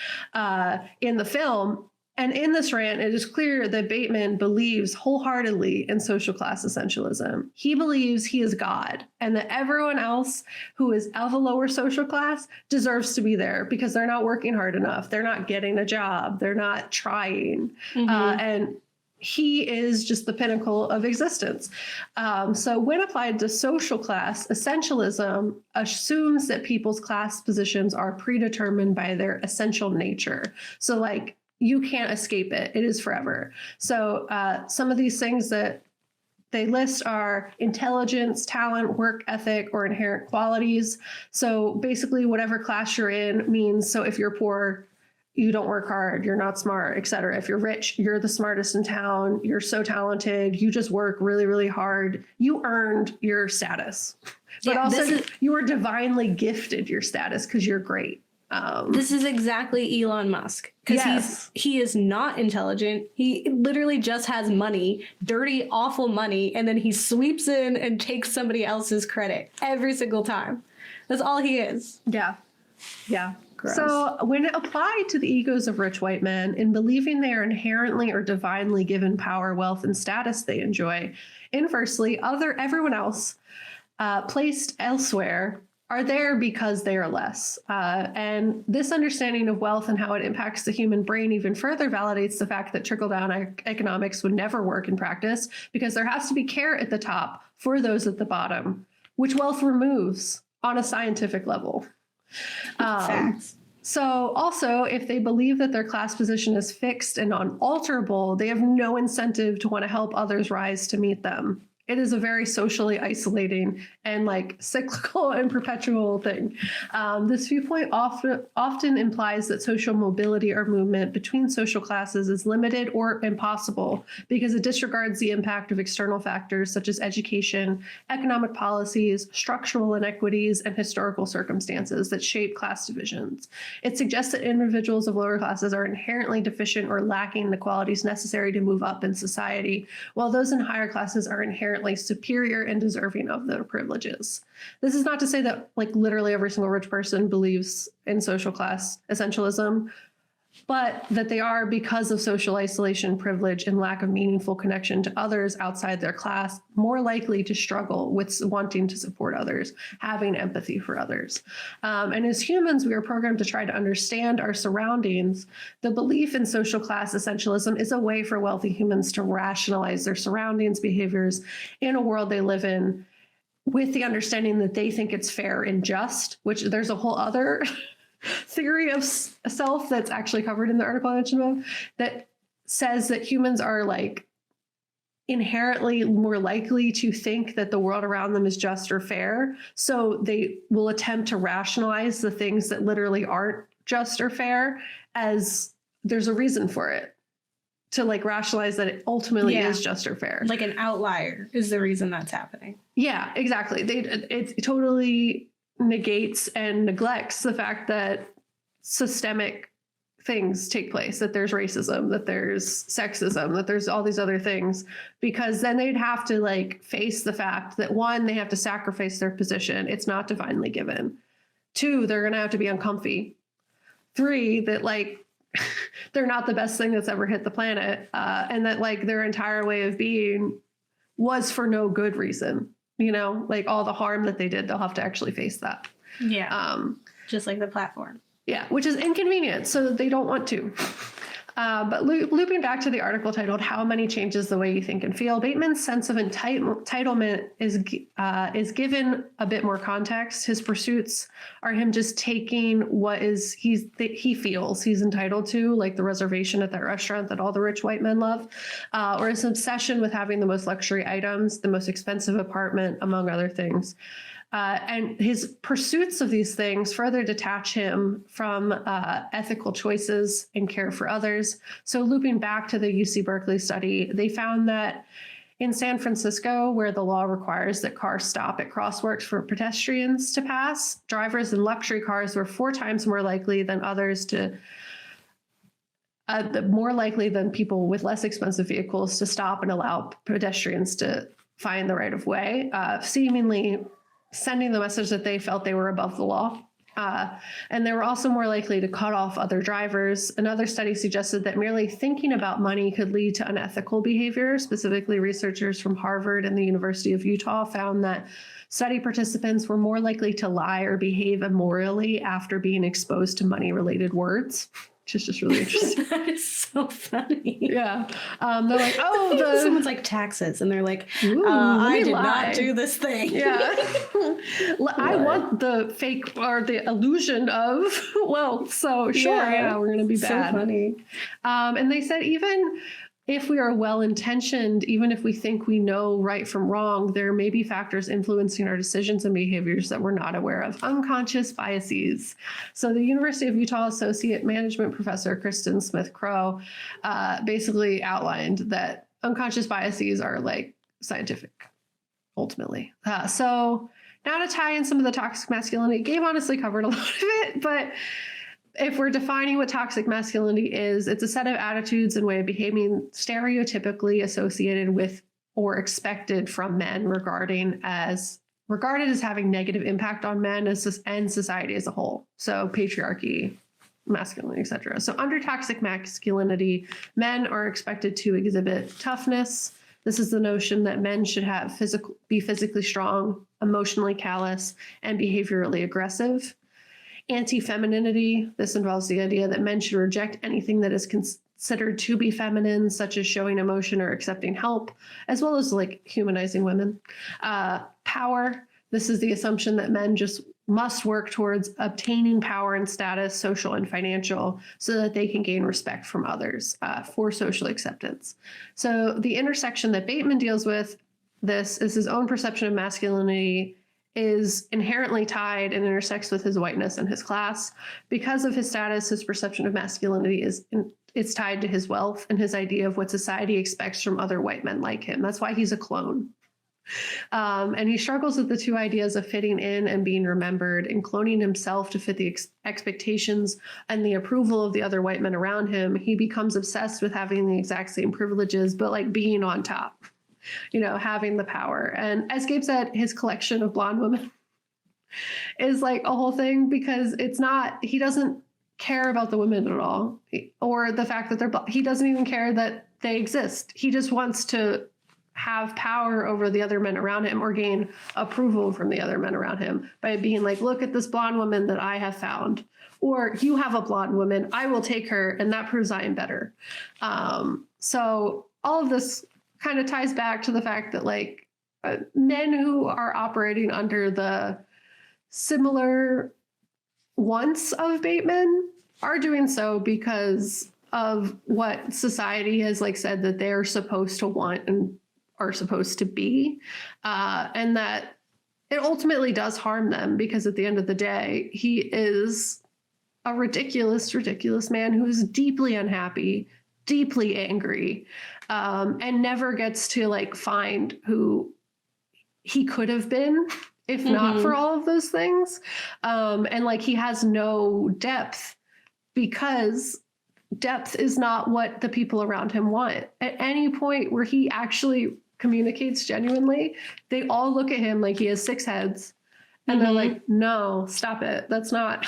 [SPEAKER 2] in the film. And in this rant, it is clear that Bateman believes wholeheartedly in social class essentialism. He believes he is God and that everyone else who is of a lower social class deserves to be there because they're not working hard enough. They're not getting a job. They're not trying. And he is just the pinnacle of existence. So when applied to social class, essentialism assumes that people's class positions are predetermined by their essential nature. So like, you can't escape it. It is forever. So some of these things that they list are intelligence, talent, work ethic, or inherent qualities. So basically whatever class you're in means, so if you're poor, you don't work hard, you're not smart, etc. If you're rich, you're the smartest in town, you're so talented, you just work really, really hard. You earned your status. But also you are divinely gifted your status because you're great.
[SPEAKER 1] This is exactly Elon Musk, because he is not intelligent. He literally just has money, dirty, awful money, and then he sweeps in and takes somebody else's credit every single time. That's all he is.
[SPEAKER 2] Yeah.
[SPEAKER 1] Gross.
[SPEAKER 2] So when applied to the egos of rich white men, in believing they are inherently or divinely given power, wealth, and status they enjoy, inversely, everyone else placed elsewhere are there because they are less. And this understanding of wealth and how it impacts the human brain even further validates the fact that trickle-down economics would never work in practice, because there has to be care at the top for those at the bottom, which wealth removes on a scientific level.
[SPEAKER 1] Facts.
[SPEAKER 2] So also, if they believe that their class position is fixed and unalterable, they have no incentive to want to help others rise to meet them. It is a very socially isolating and like cyclical and perpetual thing. This viewpoint often implies that social mobility or movement between social classes is limited or impossible because it disregards the impact of external factors such as education, economic policies, structural inequities, and historical circumstances that shape class divisions. It suggests that individuals of lower classes are inherently deficient or lacking the qualities necessary to move up in society, while those in higher classes are inherently superior and deserving of their privileges. This is not to say that like literally every single rich person believes in social class essentialism, but that they are, because of social isolation, privilege, and lack of meaningful connection to others outside their class, more likely to struggle with wanting to support others, having empathy for others. And as humans, we are programmed to try to understand our surroundings. The belief in social class essentialism is a way for wealthy humans to rationalize their surroundings, behaviors in a world they live in, with the understanding that they think it's fair and just, which there's a whole other theory of self that's actually covered in the article I mentioned above, that says that humans are like inherently more likely to think that the world around them is just or fair. So they will attempt to rationalize the things that literally aren't just or fair as there's a reason for it, to like rationalize that it ultimately is just or fair.
[SPEAKER 1] Like an outlier is the reason that's happening.
[SPEAKER 2] Yeah, exactly. It totally negates and neglects the fact that systemic things take place, that there's racism, that there's sexism, that there's all these other things, because then they'd have to like face the fact that, one, they have to sacrifice their position. It's not divinely given. Two, they're going to have to be uncomfy. Three, that like they're not the best thing that's ever hit the planet, and that like their entire way of being was for no good reason. You know, like all the harm that they did, they'll have to actually face that.
[SPEAKER 1] Yeah. Just like the platform.
[SPEAKER 2] Yeah, which is inconvenient, so they don't want to. But looping back to the article titled "How Money Changes the Way You Think and Feel," Bateman's sense of entitlement is given a bit more context. His pursuits are him just taking what he feels he's entitled to, like the reservation at that restaurant that all the rich white men love, or his obsession with having the most luxury items, the most expensive apartment, among other things. And his pursuits of these things further detach him from ethical choices and care for others. So looping back to the UC Berkeley study, they found that in San Francisco, where the law requires that cars stop at crosswalks for pedestrians to pass, drivers in luxury cars were 4 times more likely than others to more likely than people with less expensive vehicles to stop and allow pedestrians to find the right of way, seemingly sending the message that they felt they were above the law. And they were also more likely to cut off other drivers. Another study suggested that merely thinking about money could lead to unethical behavior. Specifically, researchers from Harvard and the University of Utah found that study participants were more likely to lie or behave immorally after being exposed to money-related words, which is just really interesting.
[SPEAKER 1] That is so funny.
[SPEAKER 2] Yeah. They're like, oh,
[SPEAKER 1] someone's like taxes, and they're like, I did not do this thing.
[SPEAKER 2] Yeah. I want the fake or the illusion of wealth. So sure, yeah, we're going to be bad.
[SPEAKER 1] So funny.
[SPEAKER 2] And they said even if we are well-intentioned, even if we think we know right from wrong, there may be factors influencing our decisions and behaviors that we're not aware of. Unconscious biases. So the University of Utah Associate Management Professor Kristen Smith Crow basically outlined that unconscious biases are like scientific, ultimately. So now to tie in some of the toxic masculinity, Gabe honestly covered a lot of it, but if we're defining what toxic masculinity is, it's a set of attitudes and way of behaving stereotypically associated with or expected from men regarded as having negative impact on men and society as a whole. So patriarchy, masculinity, etc. So under toxic masculinity, men are expected to exhibit toughness. This is the notion that men should be physically strong, emotionally callous, and behaviorally aggressive. Anti-femininity. This involves the idea that men should reject anything that is considered to be feminine, such as showing emotion or accepting help, as well as like humanizing women. Power. This is the assumption that men just must work towards obtaining power and status, social and financial, so that they can gain respect from others for social acceptance. So the intersection that Bateman deals with this is his own perception of masculinity is inherently tied and intersects with his whiteness and his class. Because of his status, his perception of masculinity it's tied to his wealth and his idea of what society expects from other white men like him. That's why he's a clone. And he struggles with the two ideas of fitting in and being remembered, and cloning himself to fit the expectations and the approval of the other white men around him. He becomes obsessed with having the exact same privileges, but like being on top. Having the power. And as Gabe said, his collection of blonde women is like a whole thing, because he doesn't care about the women at all, or the fact that he doesn't even care that they exist. He just wants to have power over the other men around him, or gain approval from the other men around him by being like, look at this blonde woman that I have found, or you have a blonde woman, I will take her, and that proves I am better. So all of this kind of ties back to the fact that like men who are operating under the similar wants of Bateman are doing so because of what society has like said that they're supposed to want and are supposed to be, and that it ultimately does harm them, because at the end of the day, he is a ridiculous man who is deeply unhappy, deeply angry, and never gets to like find who he could have been if not for all of those things. And like he has no depth, because depth is not what the people around him want. At any point where he actually communicates genuinely, they all look at him like he has 6 heads, and they're like, no, stop it. That's not,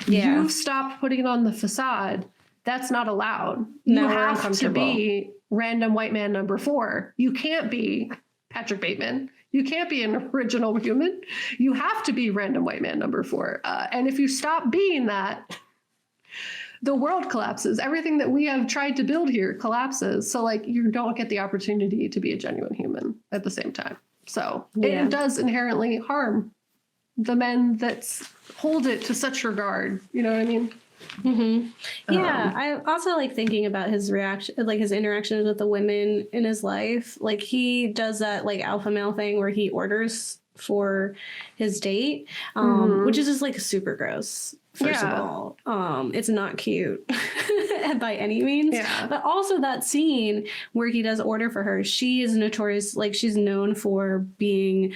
[SPEAKER 2] you've stopped putting on the facade. That's not allowed. You have to be random white man number 4. You can't be Patrick Bateman. You can't be an original human. You have to be random white man number 4. And if you stop being that, the world collapses. Everything that we have tried to build here collapses. So like you don't get the opportunity to be a genuine human at the same time. So it does inherently harm the men that hold it to such regard. You know what I mean?
[SPEAKER 1] Yeah, I also like thinking about his reaction, like his interactions with the women in his life. Like he does that like alpha male thing where he orders for his date, which is just like super gross. First of all, it's not cute by any means. Yeah. But also that scene where he does order for her, she is notorious, like she's known for being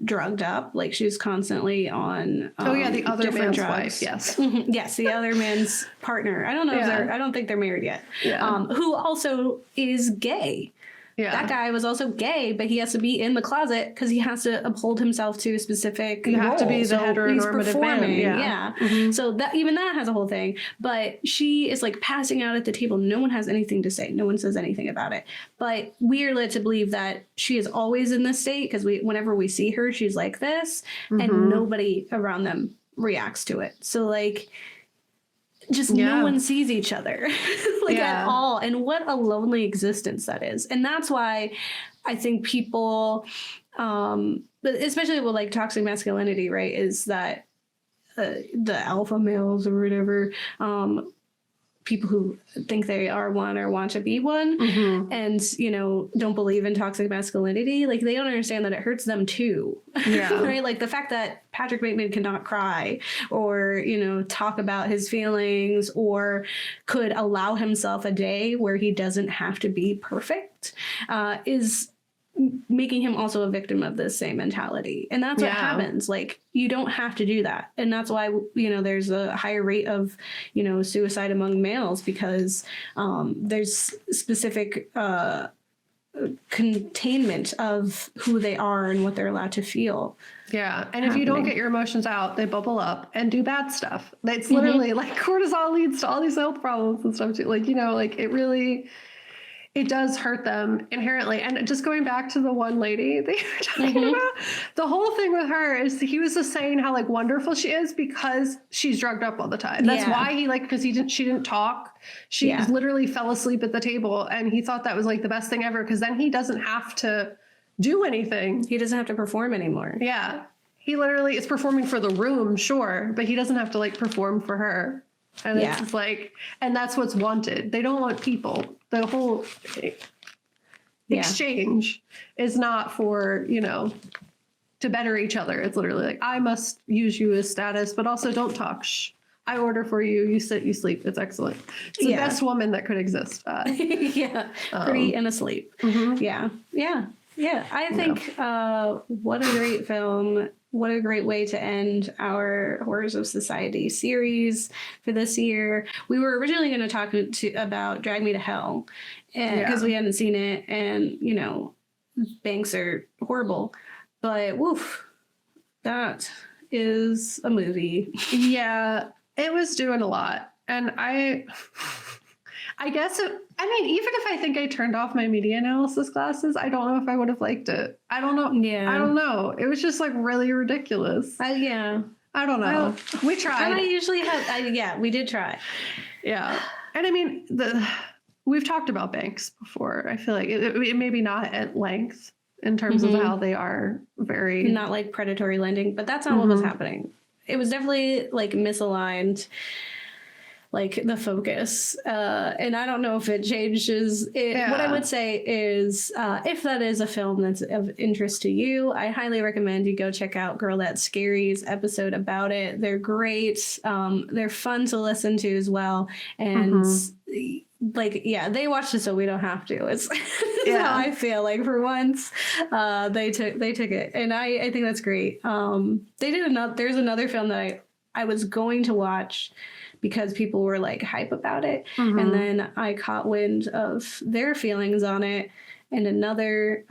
[SPEAKER 1] drugged up. Like she's constantly on
[SPEAKER 2] the other man's
[SPEAKER 1] drugs.
[SPEAKER 2] Wife, yes.
[SPEAKER 1] Yes, the other man's partner. I don't know if I don't think they're married yet. Yeah. Who also is gay. Yeah. That guy was also gay, but he has to be in the closet because he has to uphold himself to a specific
[SPEAKER 2] You have to be the
[SPEAKER 1] So he's
[SPEAKER 2] heteronormative man.
[SPEAKER 1] performing.
[SPEAKER 2] Yeah.
[SPEAKER 1] So that even that has a whole thing. But she is like passing out at the table. No one has anything to say. No one says anything about it. But we are led to believe that she is always in this state because whenever we see her, she's like this, and nobody around them reacts to it. So like, just no one sees each other at all. And what a lonely existence that is. And that's why I think people, especially with like toxic masculinity, right, is that the alpha males or whatever people who think they are one or want to be one, and, you know, don't believe in toxic masculinity, like they don't understand that it hurts them too.
[SPEAKER 2] Yeah.
[SPEAKER 1] Right? Like the fact that Patrick Bateman cannot cry or, you know, talk about his feelings or could allow himself a day where he doesn't have to be perfect is making him also a victim of this same mentality. And that's what happens. Like, you don't have to do that. And that's why, you know, there's a higher rate of, you know, suicide among males, because there's specific containment of who they are and what they're allowed to feel.
[SPEAKER 2] Yeah. And if you don't get your emotions out, they bubble up and do bad stuff. It's literally like cortisol leads to all these health problems and stuff too. Like, you know, like it does hurt them inherently. And just going back to the one lady that you were talking about, the whole thing with her is he was just saying how like wonderful she is because she's drugged up all the time. That's why he like, because she didn't talk. She literally fell asleep at the table, and he thought that was like the best thing ever, because then he doesn't have to do anything.
[SPEAKER 1] He doesn't have to perform anymore.
[SPEAKER 2] Yeah. He literally is performing for the room, sure, but he doesn't have to like perform for her. And it's just like, and that's what's wanted. They don't want people. The whole exchange is not for, you know, to better each other. It's literally like, I must use you as status, but also don't talk. Shh. I order for you. You sit, you sleep. It's excellent. It's the best woman that could exist.
[SPEAKER 1] Pretty and asleep. Yeah. I think what a great film. What a great way to end our Horrors of Society series for this year. We were originally going to talk about Drag Me to Hell, because we hadn't seen it, and, you know, banks are horrible. But woof, that is a movie. Yeah, it was doing a lot. And I guess I mean, even if I think I turned off my media analysis classes, I don't know if I would have liked it. I don't know. Yeah. I don't know. It was just like really ridiculous. I don't know. We tried. And I usually have, we did try. Yeah. And I mean, we've talked about banks before. I feel like it maybe not at length in terms of how they are very. Not like predatory lending, but that's not what was happening. It was definitely like misaligned, like the focus. And I don't know if it changes it. What I would say is, if that is a film that's of interest to you, I highly recommend you go check out Girl That's Scary's episode about it. They're great. They're fun to listen to as well. And they watched it so we don't have to. It's how I feel. Like, for once, they took it. And I think that's great. There's another film that I was going to watch because people were like hype about it. And then I caught wind of their feelings on it and another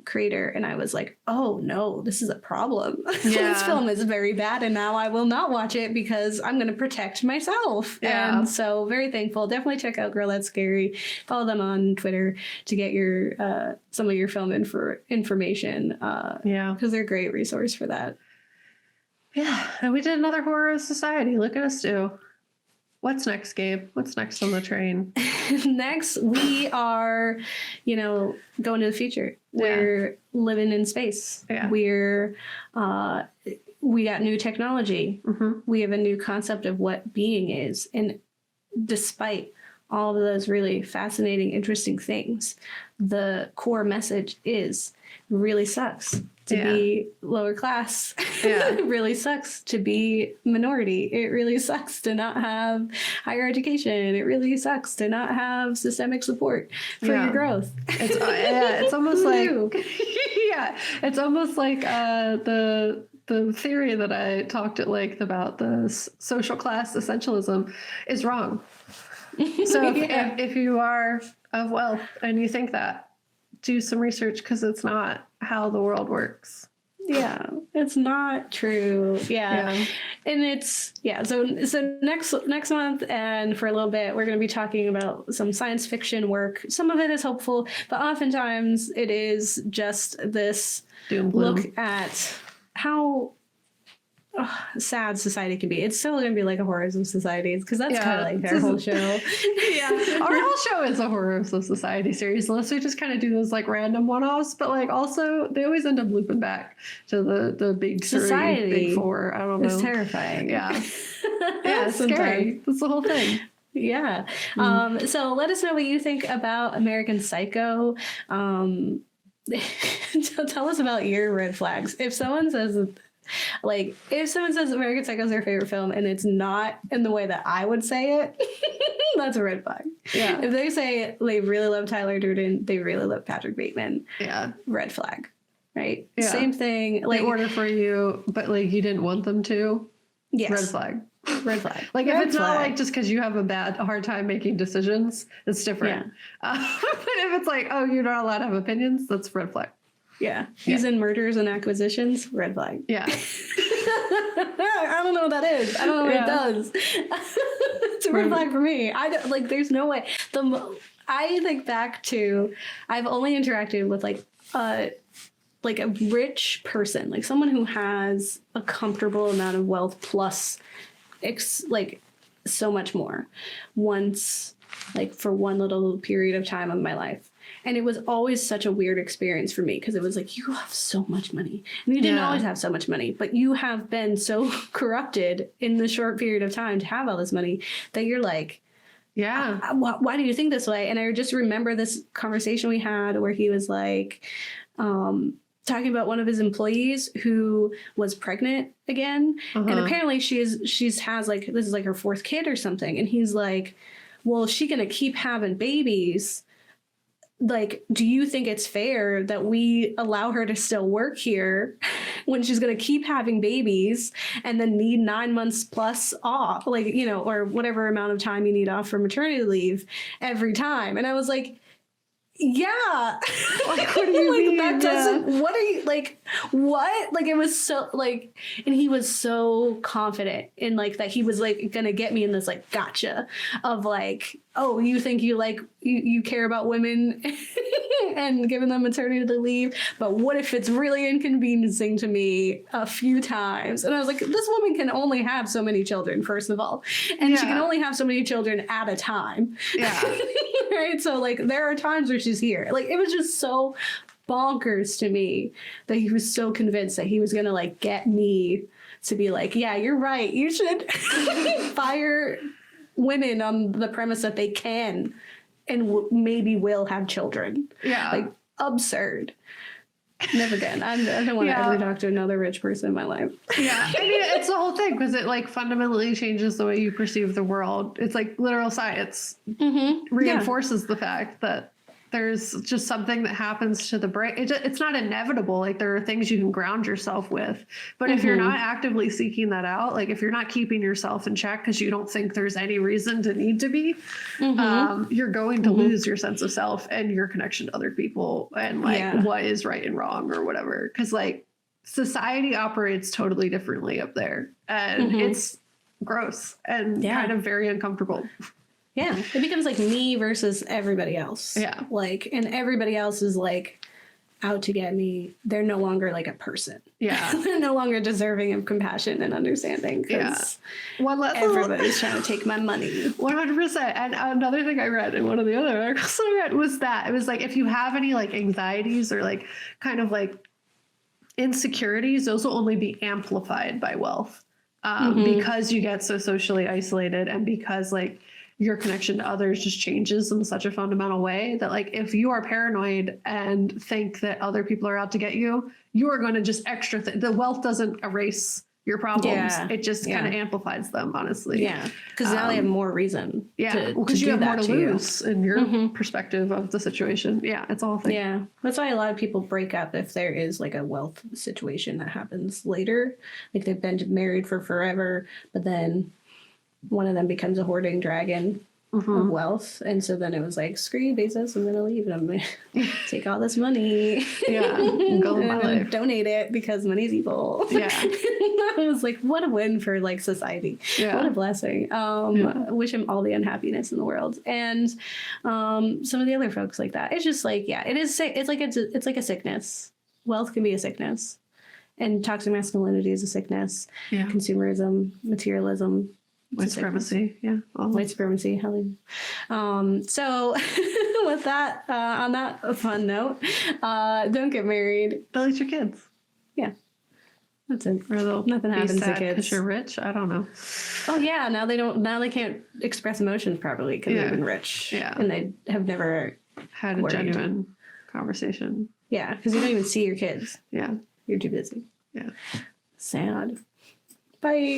[SPEAKER 1] creator. And I was like, oh no, this is a problem. This film is very bad. And now I will not watch it because I'm going to protect myself. Yeah. And so very thankful. Definitely check out Girl That's Scary. Follow them on Twitter to get your some of your film information. Because they're a great resource for that. Yeah. And we did another Horror of Society. Look at us do. What's next, Gabe? What's next on the train? Next, we are, going to the future. We're living in space. Yeah. We got new technology. We have a new concept of what being is. And despite all of those really fascinating, interesting things, the core message is really sucks to be lower class. It really sucks to be minority. It really sucks to not have higher education. It really sucks to not have systemic support for your growth. It's almost like it's almost like the theory that I talked at length about, the social class essentialism, is wrong. So if you are of wealth and you think that, do some research, because it's not how the world works. Yeah, it's not true. Yeah. And it's so next month and for a little bit, we're going to be talking about some science fiction work. Some of it is hopeful, but oftentimes it is just this look at how sad society can be. It's still going to be like a Horrors of Society, because that's kind of like our whole show. Our whole show is a Horrors of Society series, unless we just kind of do those like random one-offs, but like also they always end up looping back to the big society, big four. I don't know. It's terrifying. Yeah. It's scary. That's the whole thing. Yeah. So let us know what you think about American Psycho. Tell us about your red flags. If someone says American Psycho is their favorite film and it's not in the way that I would say it, that's a red flag.
[SPEAKER 2] Yeah.
[SPEAKER 1] If they say they really love Tyler Durden, they really love Patrick Bateman, red flag. Right?
[SPEAKER 2] Yeah.
[SPEAKER 1] Same thing.
[SPEAKER 2] Like, they order for you, but like you didn't want them to.
[SPEAKER 1] Yes.
[SPEAKER 2] Red flag.
[SPEAKER 1] Red flag.
[SPEAKER 2] Like,
[SPEAKER 1] red
[SPEAKER 2] if it's
[SPEAKER 1] flag.
[SPEAKER 2] not like just because you have a hard time making decisions, it's different. Yeah. But if it's like, oh, you're not allowed to have opinions, that's red flag.
[SPEAKER 1] Yeah. He's in Murders and Acquisitions, red flag.
[SPEAKER 2] Yeah.
[SPEAKER 1] I don't know what that is. I don't know what it does. It's a red flag for me. I don't, like, there's no way. I think back to, I've only interacted with like a rich person, like someone who has a comfortable amount of wealth plus like so much more once, like for one little period of time of my life. And it was always such a weird experience for me because it was like, you have so much money. And you didn't always have so much money, but you have been so corrupted in the short period of time to have all this money that you're like, why do you think this way? And I just remember this conversation we had where he was like, talking about one of his employees who was pregnant again. And apparently she's has like, this is like her fourth kid or something. And he's like, well, is she going to keep having babies? Like, do you think it's fair that we allow her to still work here when she's going to keep having babies and then need 9 months plus off, like, you know, or whatever amount of time you need off for maternity leave every time? And I was like, yeah.
[SPEAKER 2] Like, what do you mean?
[SPEAKER 1] That doesn't, what are you, like, what? Like, it was so, like, and he was so confident in, like, that he was, like, gonna get me in this, like, gotcha of, like, oh, you think you, like, you care about women and giving them maternity leave, but what if it's really inconveniencing to me a few times? And I was like, this woman can only have so many children, first of all, and she can only have so many children at a time. Yeah. Right? So, like, there are times where she's here. Like, it was just so bonkers to me that he was so convinced that he was gonna, like, get me to be like, yeah, you're right, you should fire women on the premise that they can and maybe will have children. Yeah. Like, absurd. Never again. I don't want to ever talk to another rich person in my life. Yeah.
[SPEAKER 2] I mean, it's the whole thing because it, like, fundamentally changes the way you perceive the world. It's like literal science reinforces the fact that there's just something that happens to the brain. It's not inevitable. Like, there are things you can ground yourself with. But if you're not actively seeking that out, like, if you're not keeping yourself in check because you don't think there's any reason to need to be, you're going to lose your sense of self and your connection to other people and, like, what is right and wrong or whatever. Because, like, society operates totally differently up there. And it's gross and kind of very uncomfortable.
[SPEAKER 1] Yeah, it becomes like me versus everybody else. Yeah. Like, and everybody else is like out to get me. They're no longer like a person. Yeah. They're no longer deserving of compassion and understanding because everybody's trying to take my money.
[SPEAKER 2] 100%. And another thing I read in one of the other articles I read was that it was like, if you have any like anxieties or like kind of like insecurities, those will only be amplified by wealth because you get so socially isolated and because like your connection to others just changes in such a fundamental way that, like, if you are paranoid and think that other people are out to get you, you are going to just the wealth doesn't erase your problems. It just kind of amplifies them, honestly.
[SPEAKER 1] Yeah. Because now they have more reason.
[SPEAKER 2] Yeah. Because you have more to lose in your perspective of the situation. Yeah. It's all a thing.
[SPEAKER 1] Yeah. That's why a lot of people break up if there is like a wealth situation that happens later. Like, they've been married for forever, but then one of them becomes a hoarding dragon of wealth. And so then it was like, screw you, Bezos, I'm going to leave and I'm going to take all this money. Yeah. And go live my life. Donate it because money's evil. Yeah. I was like, what a win for like society. Yeah. What a blessing. I wish him all the unhappiness in the world. And some of the other folks like that. It's just like, it is sick. It's like a sickness. Wealth can be a sickness. And toxic masculinity is a sickness. Yeah. Consumerism, materialism.
[SPEAKER 2] White supremacy,
[SPEAKER 1] white supremacy, hallelujah. So with that, on that fun note, don't get married.
[SPEAKER 2] Delete your kids.
[SPEAKER 1] Yeah. That's it.
[SPEAKER 2] Or they'll
[SPEAKER 1] Nothing
[SPEAKER 2] be
[SPEAKER 1] happens to
[SPEAKER 2] sad
[SPEAKER 1] kids.
[SPEAKER 2] because you're rich. I don't know.
[SPEAKER 1] Oh yeah, now they can't express emotions properly because they've been rich.
[SPEAKER 2] Yeah.
[SPEAKER 1] And they have never
[SPEAKER 2] Had a
[SPEAKER 1] worried.
[SPEAKER 2] genuine conversation.
[SPEAKER 1] Yeah, because you don't even see your kids.
[SPEAKER 2] Yeah.
[SPEAKER 1] You're too busy.
[SPEAKER 2] Yeah.
[SPEAKER 1] Sad. Bye.